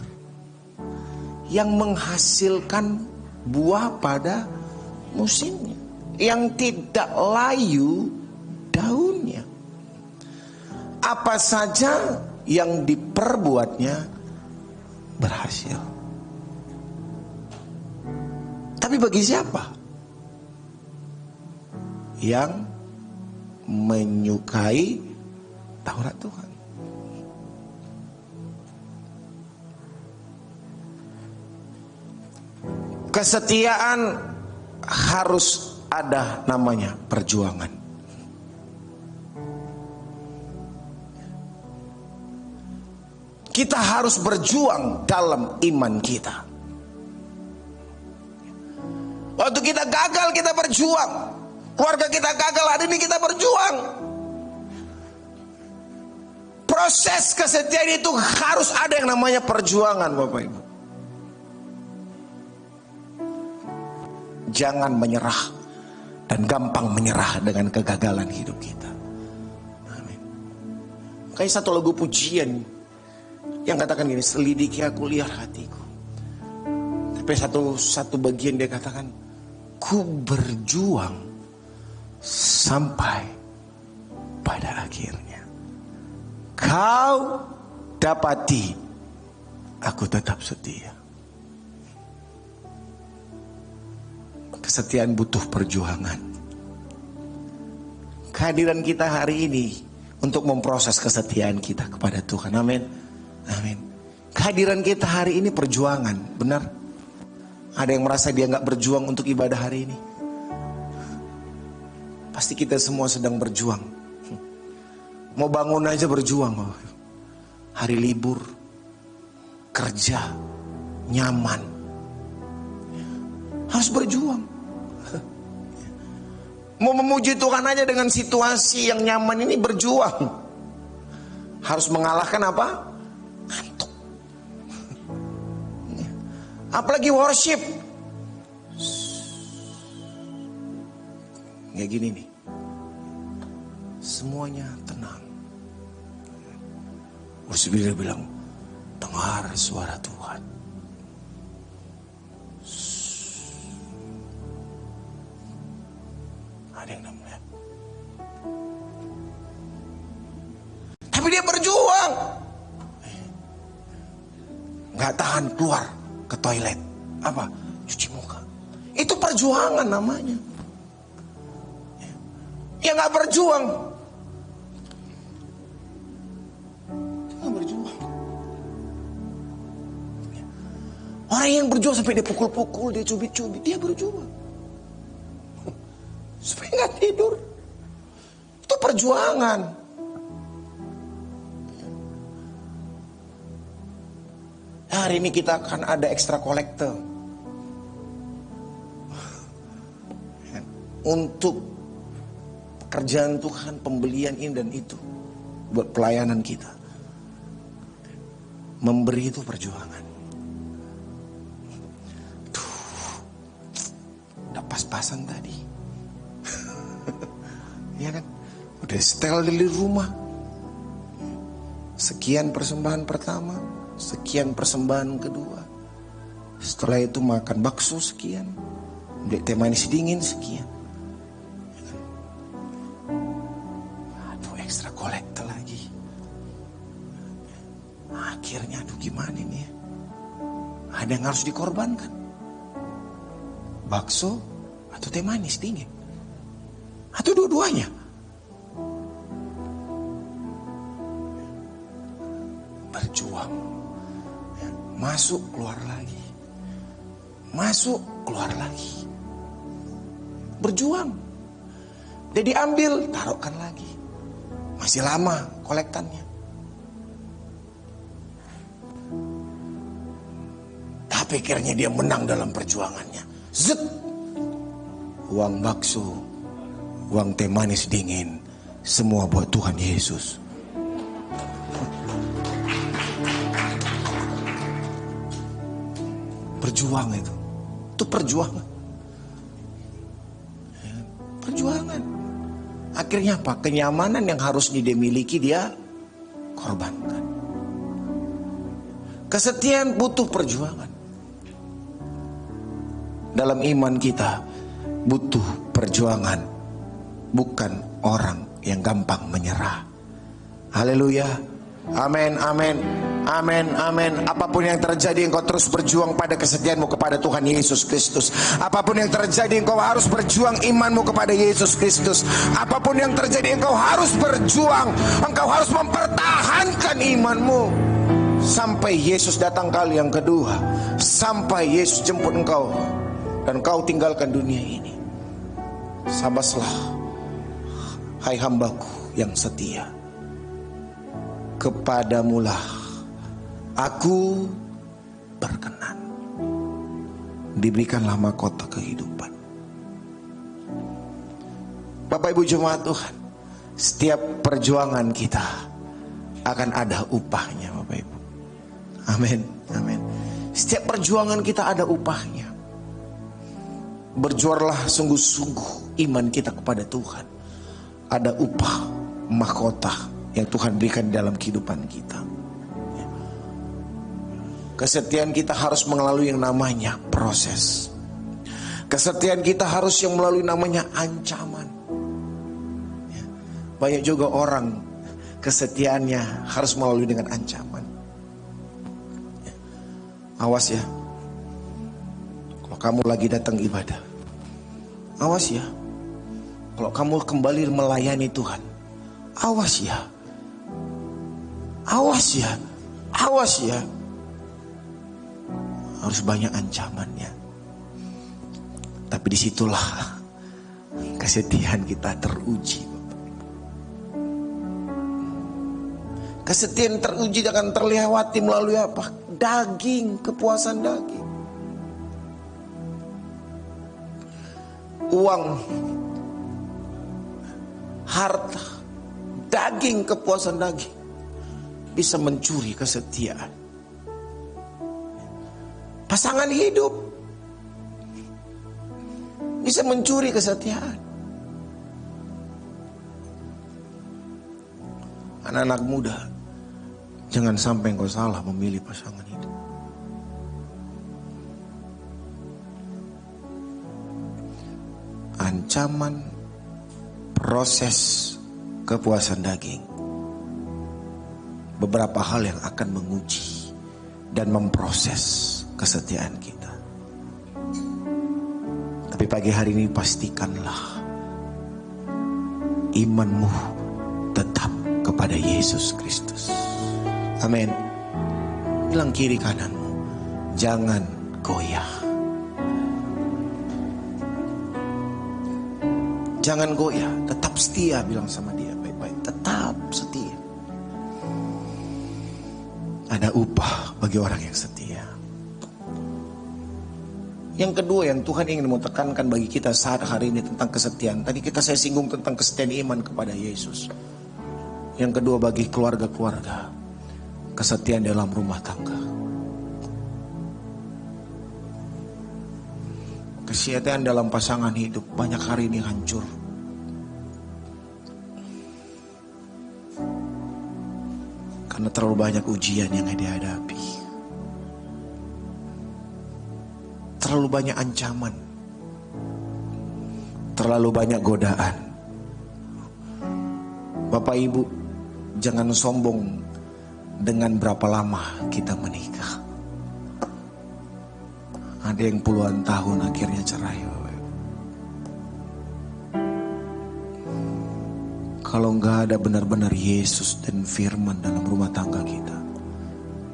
yang menghasilkan buah pada musimnya, yang tidak layu daunnya. Apa saja yang diperbuatnya berhasil. Tapi bagi siapa? Yang menyukai Taurat Tuhan. Kesetiaan harus ada namanya perjuangan. Kita harus berjuang dalam iman kita. Waktu kita gagal, kita berjuang. Keluarga kita gagal, hari ini kita berjuang. Proses kesetiaan itu harus ada yang namanya perjuangan, Bapak Ibu. Jangan menyerah dan gampang menyerah dengan kegagalan hidup kita. Amin. Kayak satu lagu pujian yang katakan gini, selidiki aku lihat hatiku. Tapi satu bagian dia katakan, ku berjuang sampai pada akhirnya. Kau dapati aku tetap setia. Kesetiaan butuh perjuangan. Kehadiran kita hari ini untuk memproses kesetiaan kita kepada Tuhan. Amin. Amin. Kehadiran kita hari ini perjuangan. Benar? Ada yang merasa dia gak berjuang untuk ibadah hari ini? Pasti kita semua sedang berjuang. Mau bangun aja berjuang. Hari libur, kerja, nyaman, harus berjuang. Mau memuji Tuhan aja dengan situasi yang nyaman ini berjuang. Harus mengalahkan apa? Ngantuk. Apalagi worship. kayak gini nih. Semuanya tenang. Terus dia bilang, dengar suara Tuhan. Ada yang namanya. Tapi dia berjuang. Gak tahan keluar ke toilet. Apa? Cuci muka. Itu perjuangan namanya. Ya gak berjuang. Gak berjuang. Orang yang berjuang sampai dia pukul-pukul, dia cubit-cubit, dia berjuang. Supaya gak tidur. Itu perjuangan. Hari ini kita akan ada extra collector untuk pekerjaan Tuhan, pembelian ini dan itu, buat pelayanan kita. Memberi itu perjuangan. Udah pas-pasan tadi. Ya kan? Udah setel di rumah. Sekian persembahan pertama, sekian persembahan kedua. Setelah itu makan bakso sekian, beli teh manis dingin sekian. Aduh, ekstra kolektor lagi. Akhirnya aduh gimana ini ya? Ada yang harus dikorbankan. Bakso atau teh manis dingin? Atau dua-duanya? Berjuang. Masuk keluar lagi. Masuk keluar lagi. Berjuang. Dia diambil, taruhkan lagi. Masih lama kolektannya. Tapi akhirnya dia menang dalam perjuangannya. Zet. Uang bakso, uang teh manis dingin, semua buat Tuhan Yesus. Perjuangan itu perjuangan. Perjuangan. Akhirnya apa? Kenyamanan yang harus dia miliki dia korbankan. Kesetiaan butuh perjuangan. Dalam iman kita butuh perjuangan, bukan orang yang gampang menyerah. Haleluya. Amin, amin, amin, amin. Apapun yang terjadi, engkau terus berjuang pada kesetiaanmu kepada Tuhan Yesus Kristus. Apapun yang terjadi, engkau harus berjuang imanmu kepada Yesus Kristus. Apapun yang terjadi, engkau harus berjuang. Engkau harus mempertahankan imanmu sampai Yesus datang kali yang kedua, sampai Yesus jemput engkau dan kau tinggalkan dunia ini. Sabarlah, hai hambaku yang setia, kepadamulah aku berkenan. Diberikanlah mahkota kehidupan. Bapak Ibu jemaat Tuhan, setiap perjuangan kita akan ada upahnya, Bapak Ibu. Amin, amin. Setiap perjuangan kita ada upahnya. Berjuarlah sungguh-sungguh iman kita kepada Tuhan. Ada upah mahkota yang Tuhan berikan dalam kehidupan kita. Kesetiaan kita harus melalui yang namanya proses. Kesetiaan kita harus yang melalui namanya ancaman. Banyak juga orang kesetiaannya harus melalui dengan ancaman. Awas ya, kalau kamu lagi datang ibadah. Awas ya, kalau kamu kembali melayani Tuhan. Awas ya. Awas ya, awas ya. Harus banyak ancamannya. Tapi disitulah kesetiaan kita teruji. Kesetiaan teruji akan terlewati melalui apa? Daging, kepuasan daging. Uang, harta, daging, kepuasan daging bisa mencuri kesetiaan. Pasangan hidup bisa mencuri kesetiaan. Anak-anak muda, jangan sampai engkau salah memilih pasangan hidup. Ancaman proses kepuasan daging, beberapa hal yang akan menguji dan memproses kesetiaan kita. Tapi pagi hari ini pastikanlah imanmu tetap kepada Yesus Kristus. Amin. Bilang kiri kananmu, jangan goyah. Jangan goyah, tetap setia. Bilang sama dia baik-baik, tetap setia. Ada upah bagi orang yang setia. Yang kedua yang Tuhan ingin mau tekankan bagi kita saat hari ini tentang kesetiaan. Tadi saya singgung tentang kesetiaan iman kepada Yesus. Yang kedua bagi keluarga-keluarga, kesetiaan dalam rumah tangga. Kesetiaan dalam pasangan hidup banyak hari ini hancur. Karena terlalu banyak ujian yang dihadapi. Terlalu banyak ancaman. Terlalu banyak godaan. Bapak Ibu, jangan sombong dengan berapa lama kita menikah. Ada yang puluhan tahun akhirnya cerai. Kalau nggak ada benar-benar Yesus dan firman dalam rumah tangga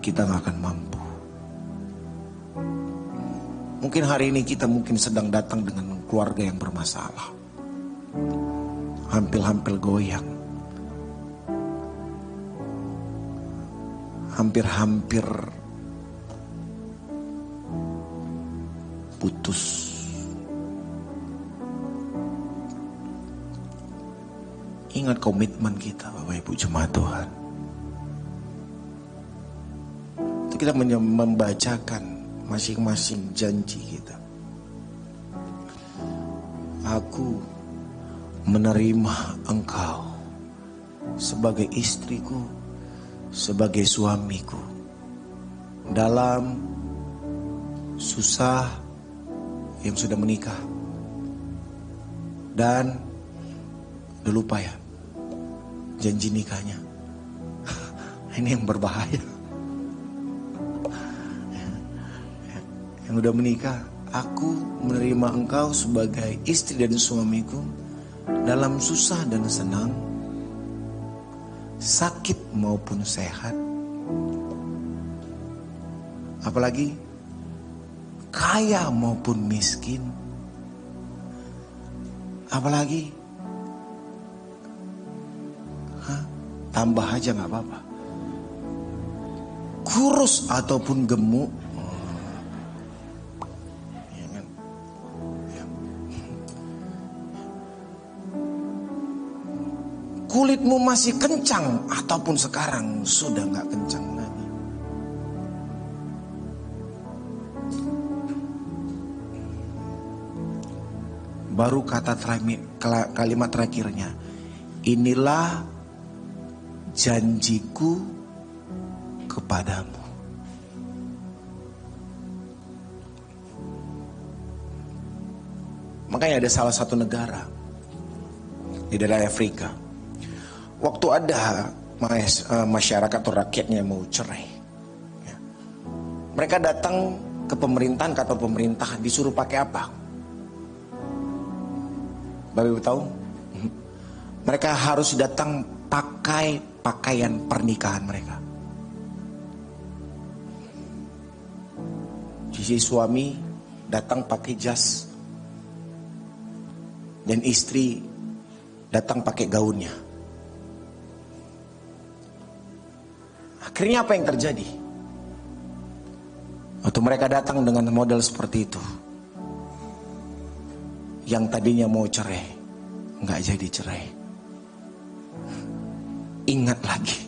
kita nggak akan mampu. Mungkin hari ini kita sedang datang dengan keluarga yang bermasalah. Hampir-hampir goyang. Hampir-hampir putus. Ingat komitmen kita, Bapak Ibu jemaat Tuhan. Itu kita membacakan masing-masing janji kita. Aku menerima engkau sebagai istriku, sebagai suamiku, dalam susah yang sudah menikah. Dan udah lupa ya janji nikahnya. Ini yang berbahaya. Yang udah menikah, aku menerima engkau sebagai istri dan suamiku dalam susah dan senang, sakit maupun sehat, apalagi kaya maupun miskin, apalagi tambah aja gak apa-apa, kurus ataupun gemuk, ya kan? Kulitmu masih kencang ataupun sekarang sudah gak kencang lagi. Baru kalimat terakhirnya, inilah janjiku kepadamu. Makanya ada salah satu negara di daerah Afrika, waktu ada masyarakat atau rakyatnya mau cerai, ya, mereka datang ke pemerintahan, kata pemerintah disuruh pakai apa? Bapak Ibu tahu? Mereka harus datang pakai pakaian pernikahan mereka. Si suami datang pakai jas, dan istri datang pakai gaunnya. Akhirnya apa yang terjadi? Waktu mereka datang dengan model seperti itu, yang tadinya mau cerai nggak jadi cerai. Ingat lagi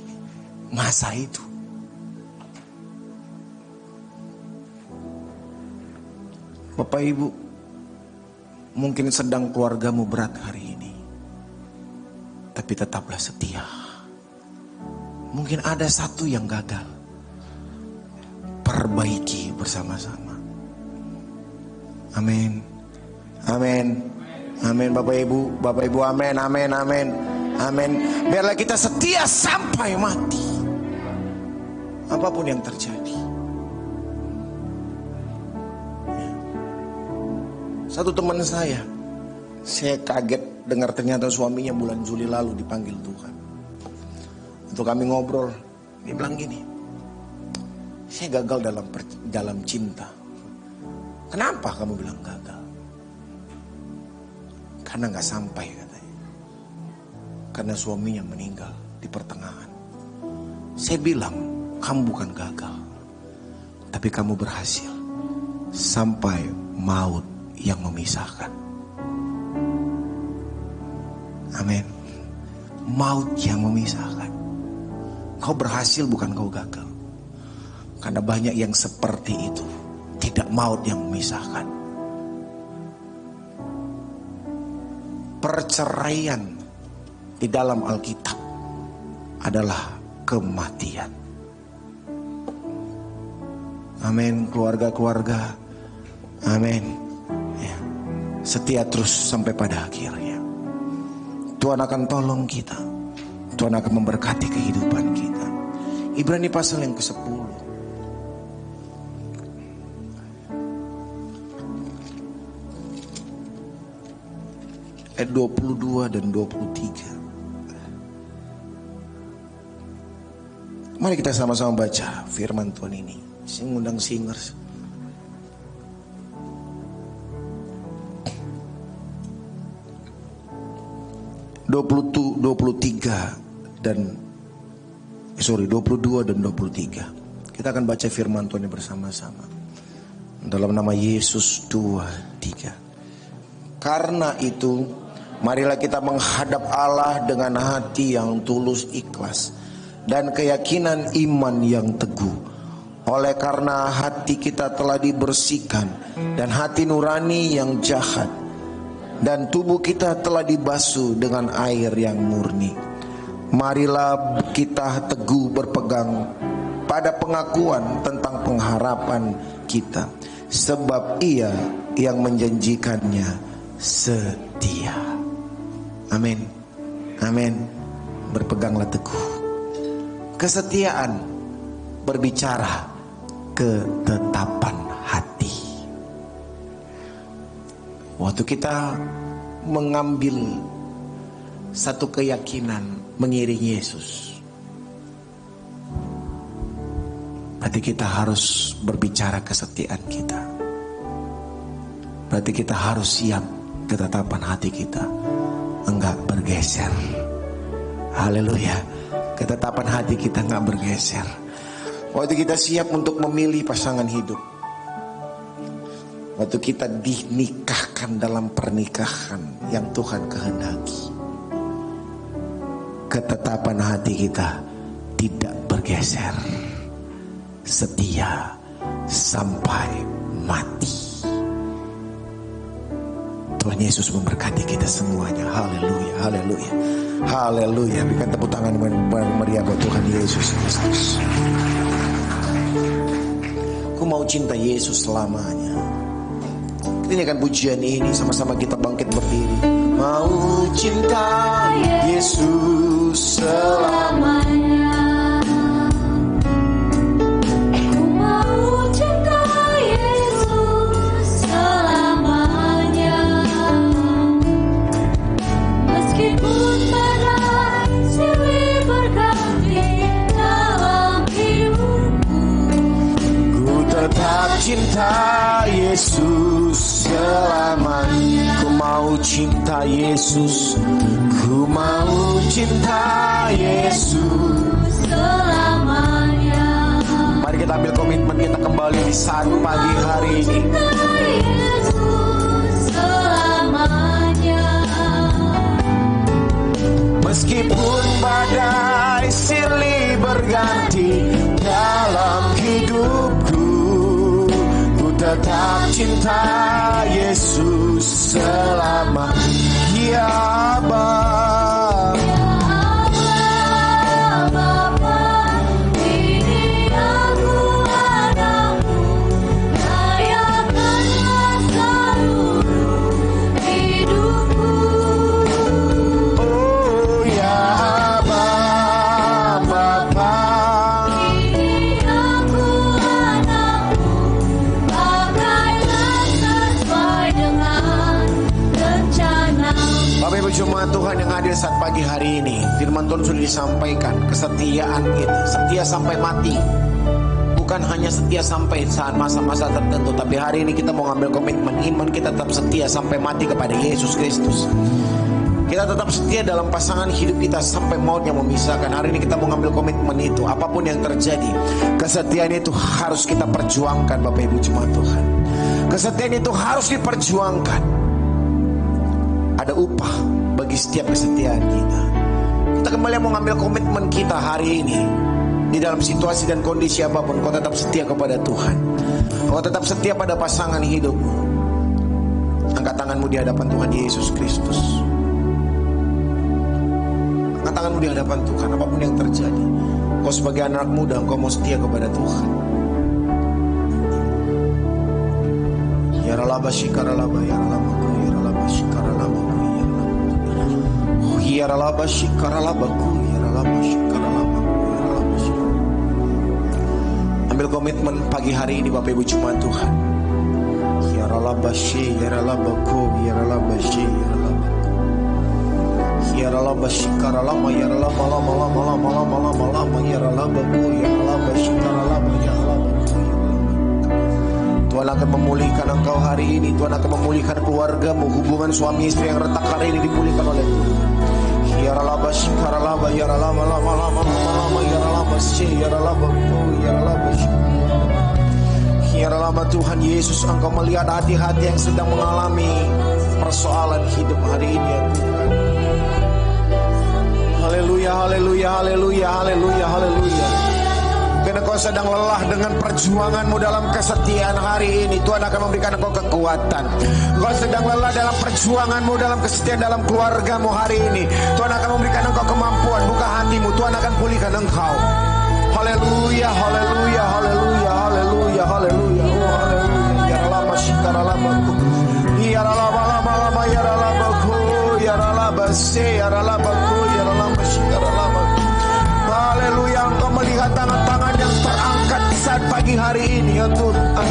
masa itu. Bapak Ibu, mungkin sedang keluargamu berat hari ini, tapi tetaplah setia. Mungkin ada satu yang gagal. Perbaiki bersama-sama. Amin. Amin. Amin Bapak Ibu, amin, amin, amin. Amin. Biarlah kita setia sampai mati. Apapun yang terjadi. Satu teman saya kaget dengar ternyata suaminya bulan Juli lalu dipanggil Tuhan. Untuk kami ngobrol, dia bilang gini, saya gagal dalam cinta. Kenapa kamu bilang gagal? Karena gak sampai katanya. Karena suaminya meninggal di pertengahan. Saya bilang, kamu bukan gagal, tapi kamu berhasil sampai maut yang memisahkan. Amin. Maut yang memisahkan. Kau berhasil bukan kau gagal. Karena banyak yang seperti itu. Tidak maut yang memisahkan. Perceraian di dalam Alkitab adalah kematian. Amin. Keluarga-keluarga. Amin. Ya. Setia terus sampai pada akhirnya. Tuhan akan tolong kita. Tuhan akan memberkati kehidupan kita. Ibrani pasal yang ke-10. Ayat 22 dan 23. Mari kita sama-sama baca firman Tuhan ini. Saya ngundang singers. (22 dan 23). Kita akan baca firman Tuhan ini bersama-sama. Dalam nama Yesus 2, 3. Karena itu, marilah kita menghadap Allah dengan hati yang tulus ikhlas dan keyakinan iman yang teguh. Oleh karena hati kita telah dibersihkan dan hati nurani yang jahat, dan tubuh kita telah dibasuh dengan air yang murni. Marilah kita teguh berpegang pada pengakuan tentang pengharapan kita, sebab Ia yang menjanjikannya setia. Amin. Amin. Berpeganglah teguh. Kesetiaan berbicara ketetapan hati. Waktu kita mengambil satu keyakinan mengiring Yesus, berarti kita harus berbicara kesetiaan kita. Berarti kita harus siap ketetapan hati kita enggak bergeser. Haleluya. Ketetapan hati kita enggak bergeser. Waktu kita siap untuk memilih pasangan hidup, waktu kita dinikahkan dalam pernikahan yang Tuhan kehendaki, ketetapan hati kita tidak bergeser, setia sampai mati. Tuhan Yesus memberkati kita semuanya. Haleluya, haleluya, haleluya. Berikan tepuk tangan meriah buat Tuhan Yesus Kristus. Aku mau cinta Yesus selamanya. Kita nyanyikan pujian ini, sama-sama kita bangkit berdiri. Mau cinta Yesus selamanya. Ku mau cinta Yesus selamanya. Meskipun badai silih berganti dalam hidupku, Ku tetap cinta Yesus selamanya. Ku mau cinta Yesus. Ku mau cinta Yesus selamanya. Mari kita ambil komitmen kita kembali di saat pagi hari ini. Yesus selamanya. Meskipun badai silih berganti dalam hidupku, ku tetap cinta Yesus selama. Ya Bapa, Ya Bapa, jemaat Tuhan yang hadir saat pagi hari ini, firman Tuhan sudah disampaikan, kesetiaan kita, setia sampai mati. Bukan hanya setia sampai saat masa-masa tertentu, tapi hari ini kita mau ngambil komitmen, iman kita tetap setia sampai mati kepada Yesus Kristus. Kita tetap setia dalam pasangan hidup kita sampai mautnya memisahkan. Hari ini kita mau ngambil komitmen itu. Apapun yang terjadi, kesetiaan itu harus kita perjuangkan, Bapak Ibu jemaat Tuhan. Kesetiaan itu harus diperjuangkan. Ada upah bagi setiap kesetiaan kita. Kita kembali mau ngambil komitmen kita hari ini. Di dalam situasi dan kondisi apapun, kau tetap setia kepada Tuhan. Kau tetap setia pada pasangan hidupmu. Angkat tanganmu di hadapan Tuhan Yesus Kristus. Angkat tanganmu di hadapan Tuhan. Apapun yang terjadi, kau sebagai anak muda, kau mau setia kepada Tuhan. Ya ralaba shikaralaba ya ralaba ku ya ralaba shikaralaba ku ya ralaba. Oh ya ralaba shikaralaba ku ya ralaba shikaralaba. Ambil komitmen pagi hari ini Bapak Ibu jemaat Tuhan. Ya ralabashi ya ralabaku ya ralabashi ya ralabaku. Ya ralabashi karalama ya ralama lama lama lama lama lama lama ya ralabaku ya ralabashi karalama ya ralabaku. Tuhan akan memulihkan engkau hari ini. Tuhan akan memulihkan keluargamu. Hubungan suami istri yang retak hari ini dipulihkan oleh Tuhan. Ya ralabashi karalama ya ralama lama lama lama lama ya ralabashi ya ralabaku ya ralabashi. Ya lama Tuhan Yesus, Engkau melihat hati-hati yang sedang mengalami persoalan hidup hari ini ya Tuhan. Haleluya, haleluya, haleluya, haleluya, haleluya. Mungkin Engkau sedang lelah dengan perjuanganmu dalam kesetiaan hari ini. Tuhan akan memberikan Engkau kekuatan. Engkau sedang lelah dalam perjuanganmu dalam kesetiaan dalam keluargamu hari ini. Tuhan akan memberikan Engkau kemampuan. Buka hatimu, Tuhan akan pulihkan Engkau. Haleluya, haleluya, haleluya, haleluya, haleluya, oh haleluya. Ya lama shikara lamaku, ya lama lama lama, ya lamaku, ya lama se, ya lamaku, ya lama shikara lamaku. Haleluya, Engkau melihat tangan-tangan yang terangkat saat pagi hari ini ya Tuhan,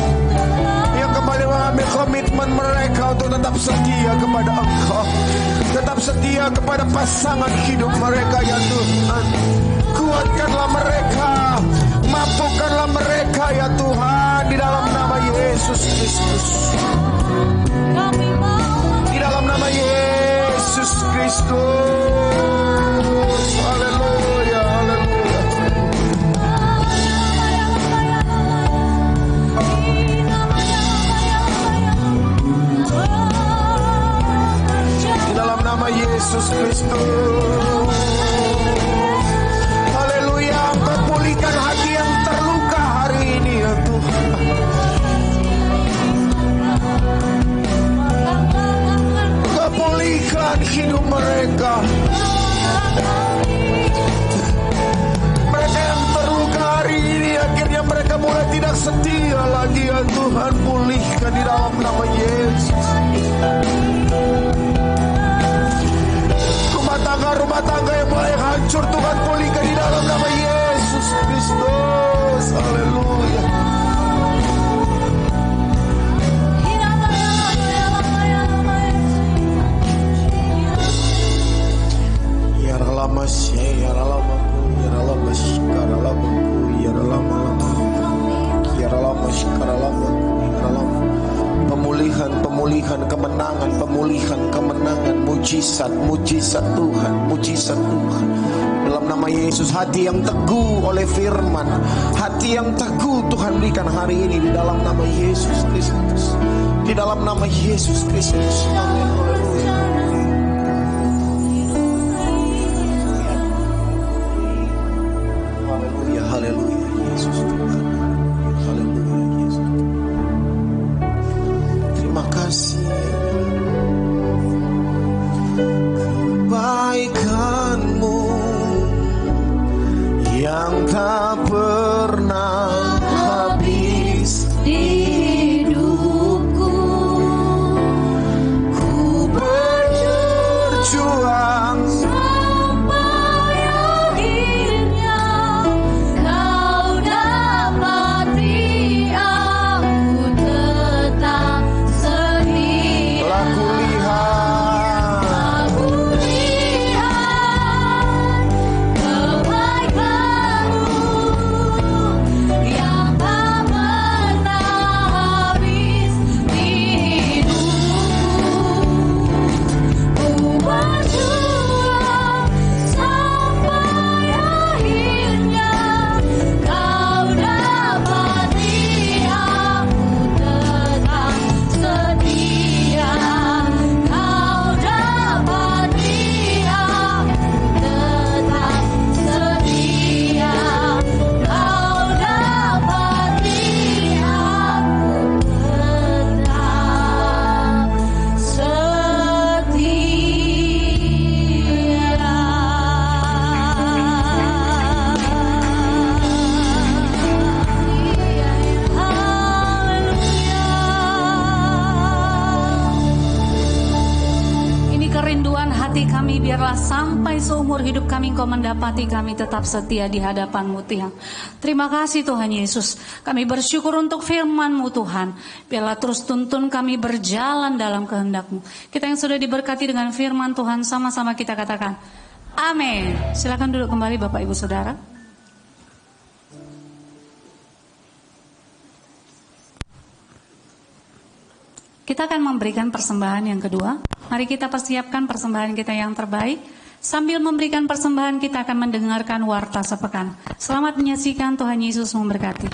yang kembali mengambil komitmen mereka untuk tetap setia kepada Engkau, tetap setia kepada pasangan hidup mereka ya Tuhan. Kuatkanlah mereka, mampukanlah mereka ya Tuhan, di dalam nama Yesus Kristus. Di dalam nama Yesus Kristus. Haleluya, haleluya. Di dalam nama Yesus Kristus. Pulihkan hati yang terluka hari ini ya Tuhan. Engkau pulihkan hidup mereka. Mereka yang terluka hari ini akhirnya mereka mulai tidak setia lagi ya Tuhan. Pulihkan di dalam nama Yesus. Rumah tangga yang mulai hancur Tuhan, pulihkan di dalam nama Yesus Kristus. Haleluya. Ya lama sih, ya lama ku, ya lama shikara lama ku, ya lama lama, ya lama shikara lama ku, ya lama. Pemulihan, pemulihan, kemenangan, pemulihan, kemenangan, mujizat, mujizat Tuhan, mujizat Tuhan. Dalam nama Yesus, hati yang teguh oleh firman, hati yang teguh Tuhan berikan hari ini di dalam nama Yesus Kristus. Di dalam nama Yesus Kristus. Amin. Haleluya. Haleluya, haleluya, Yesus Tuhan. Haleluya, Yesus. Terima kasih. Kebaikan-Mu yang tak pernah habis di hidupku. Ku berjuang sampai akhirnya Kau dapati aku tetap setia. telah kulihat Biarlah sampai seumur hidup kami Engkau mendapati kami tetap setia di hadapan-Mu Tuhan. Terima kasih Tuhan Yesus. Kami bersyukur untuk firman-Mu Tuhan. Biarlah terus tuntun kami berjalan dalam kehendak-Mu. Kita yang sudah diberkati dengan firman Tuhan, sama-sama kita katakan amin. Silakan duduk kembali Bapak Ibu Saudara. Kita akan memberikan persembahan yang kedua. Mari kita persiapkan persembahan kita yang terbaik. Sambil memberikan persembahan, kita akan mendengarkan warta sepekan. Selamat menyaksikan, Tuhan Yesus memberkati.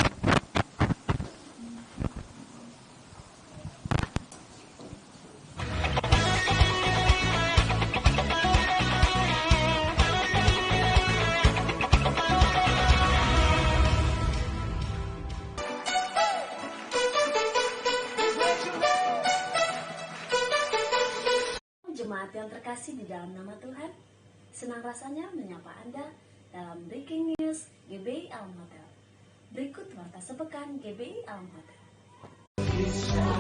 Jemaat yang terkasih di dalam nama Tuhan, senang rasanya menyapa Anda dalam Breaking News GBI Alam Hotel. Berikut warta sepekan GBI Alam Hotel.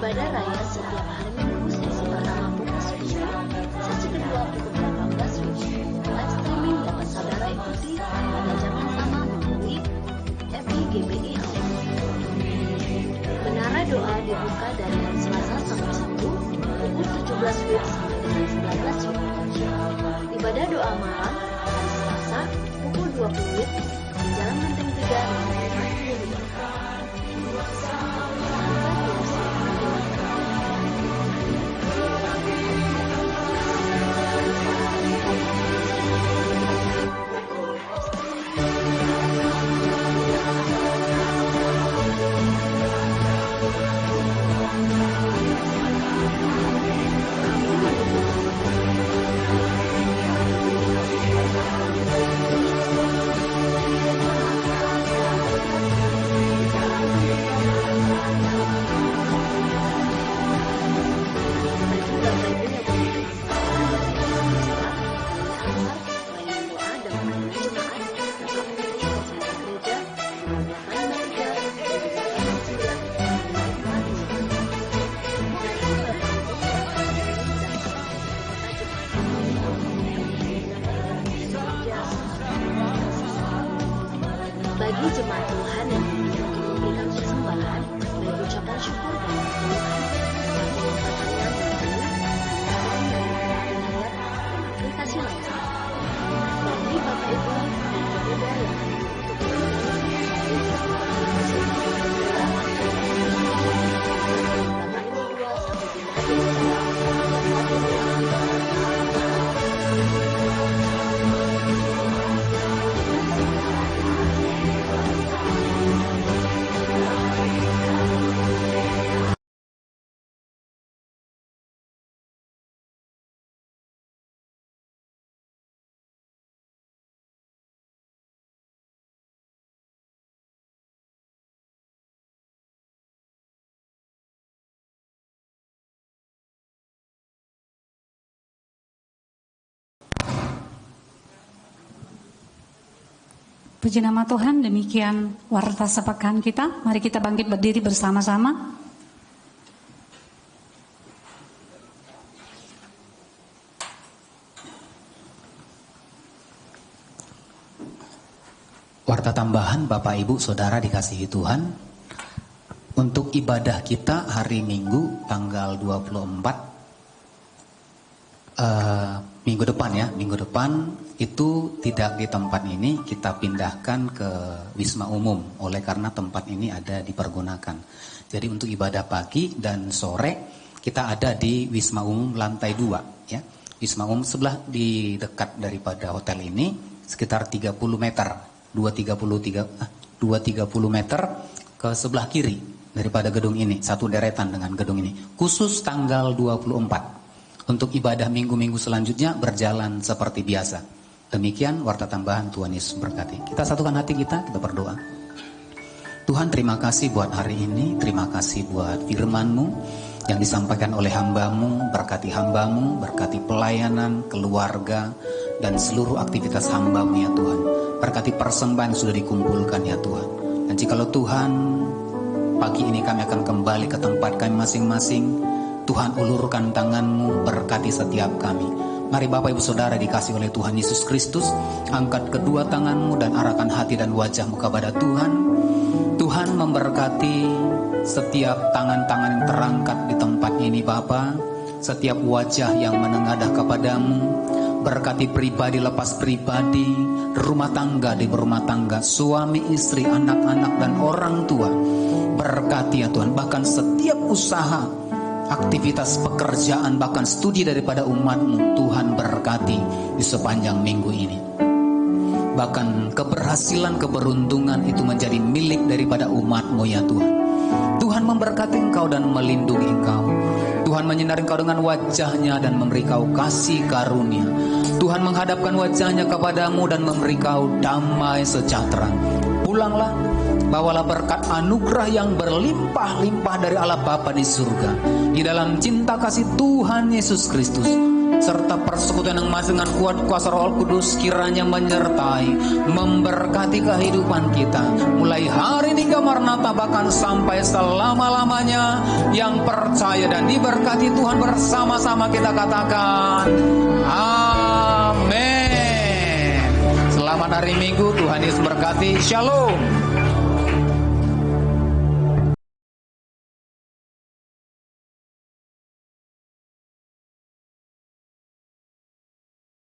Ibadah raya setiap hari Minggu, sesi pertama pukul 9, sesi kedua pukul 18 WIB. Live streaming dapat saudara ikuti pada jam yang sama melalui FB GBI Alam Hotel. Menara doa dibuka dari hari Selasa sampai Sabtu pukul 17 WIB sampai dengan 19 WIB. Ibadah doa malam hari Selasa pukul 20 WIB di Jalan Menteng 3 dengan 50 WIB. Bagi jemaat Tuhan yang ingin memberikan persembahan dan ucapan syukur kepada Tuhan, aplikasi lainnya. Bagi Bapak Ibu dan Saudara yang Puji nama Tuhan, demikian warta sepekan kita. Mari kita bangkit berdiri bersama-sama. Warta tambahan Bapak Ibu Saudara dikasihi Tuhan. Untuk ibadah kita hari Minggu tanggal 24 minggu depan ya, minggu depan itu tidak di tempat ini, kita pindahkan ke Wisma Umum oleh karena tempat ini ada dipergunakan. Jadi untuk ibadah pagi dan sore kita ada di Wisma Umum lantai 2 ya. Wisma Umum sebelah di dekat daripada hotel ini sekitar 30 meter, 230 meter ke sebelah kiri daripada gedung ini, satu deretan dengan gedung ini. Khusus tanggal 24. Untuk ibadah minggu-minggu selanjutnya berjalan seperti biasa. Demikian warta tambahan, Tuhan Yesus berkati. Kita satukan hati kita berdoa. Tuhan, terima kasih buat hari ini. Terima kasih buat firman-Mu yang disampaikan oleh hamba-Mu. Berkati hamba-Mu, berkati pelayanan, keluarga, dan seluruh aktivitas hamba-Mu ya Tuhan. Berkati persembahan yang sudah dikumpulkan ya Tuhan. Dan jikalau Tuhan, pagi ini kami akan kembali ke tempat kami masing-masing, Tuhan ulurkan tangan-Mu, berkati setiap kami. Mari Bapak Ibu Saudara dikasih oleh Tuhan Yesus Kristus, angkat kedua tanganmu dan arahkan hati dan wajahmu kepada Tuhan. Tuhan memberkati setiap tangan-tangan yang terangkat di tempat ini Bapa, setiap wajah yang menengadah kepadamu. Berkati pribadi lepas pribadi, rumah tangga di rumah tangga, suami, istri, anak-anak dan orang tua. Berkati ya Tuhan, bahkan setiap usaha, aktivitas pekerjaan, bahkan studi daripada umatmu, Tuhan berkati di sepanjang minggu ini. Bahkan keberhasilan, keberuntungan itu menjadi milik daripada umatmu ya Tuhan. Tuhan memberkati engkau dan melindungi engkau. Tuhan menyinari engkau dengan wajahnya dan memberi kau kasih karunia. Tuhan menghadapkan wajahnya kepadamu dan memberi kau damai sejahtera. Pulanglah, bawalah berkat anugerah yang berlimpah-limpah dari Allah Bapa di surga, di dalam cinta kasih Tuhan Yesus Kristus, serta persekutuan yang masih dengan kuat kuasa Roh Kudus kiranya menyertai, memberkati kehidupan kita mulai hari ini hingga Maranatha, bahkan sampai selama-lamanya. Yang percaya dan diberkati Tuhan bersama-sama kita katakan amin. Selamat hari Minggu, Tuhan Yesus berkati. Shalom.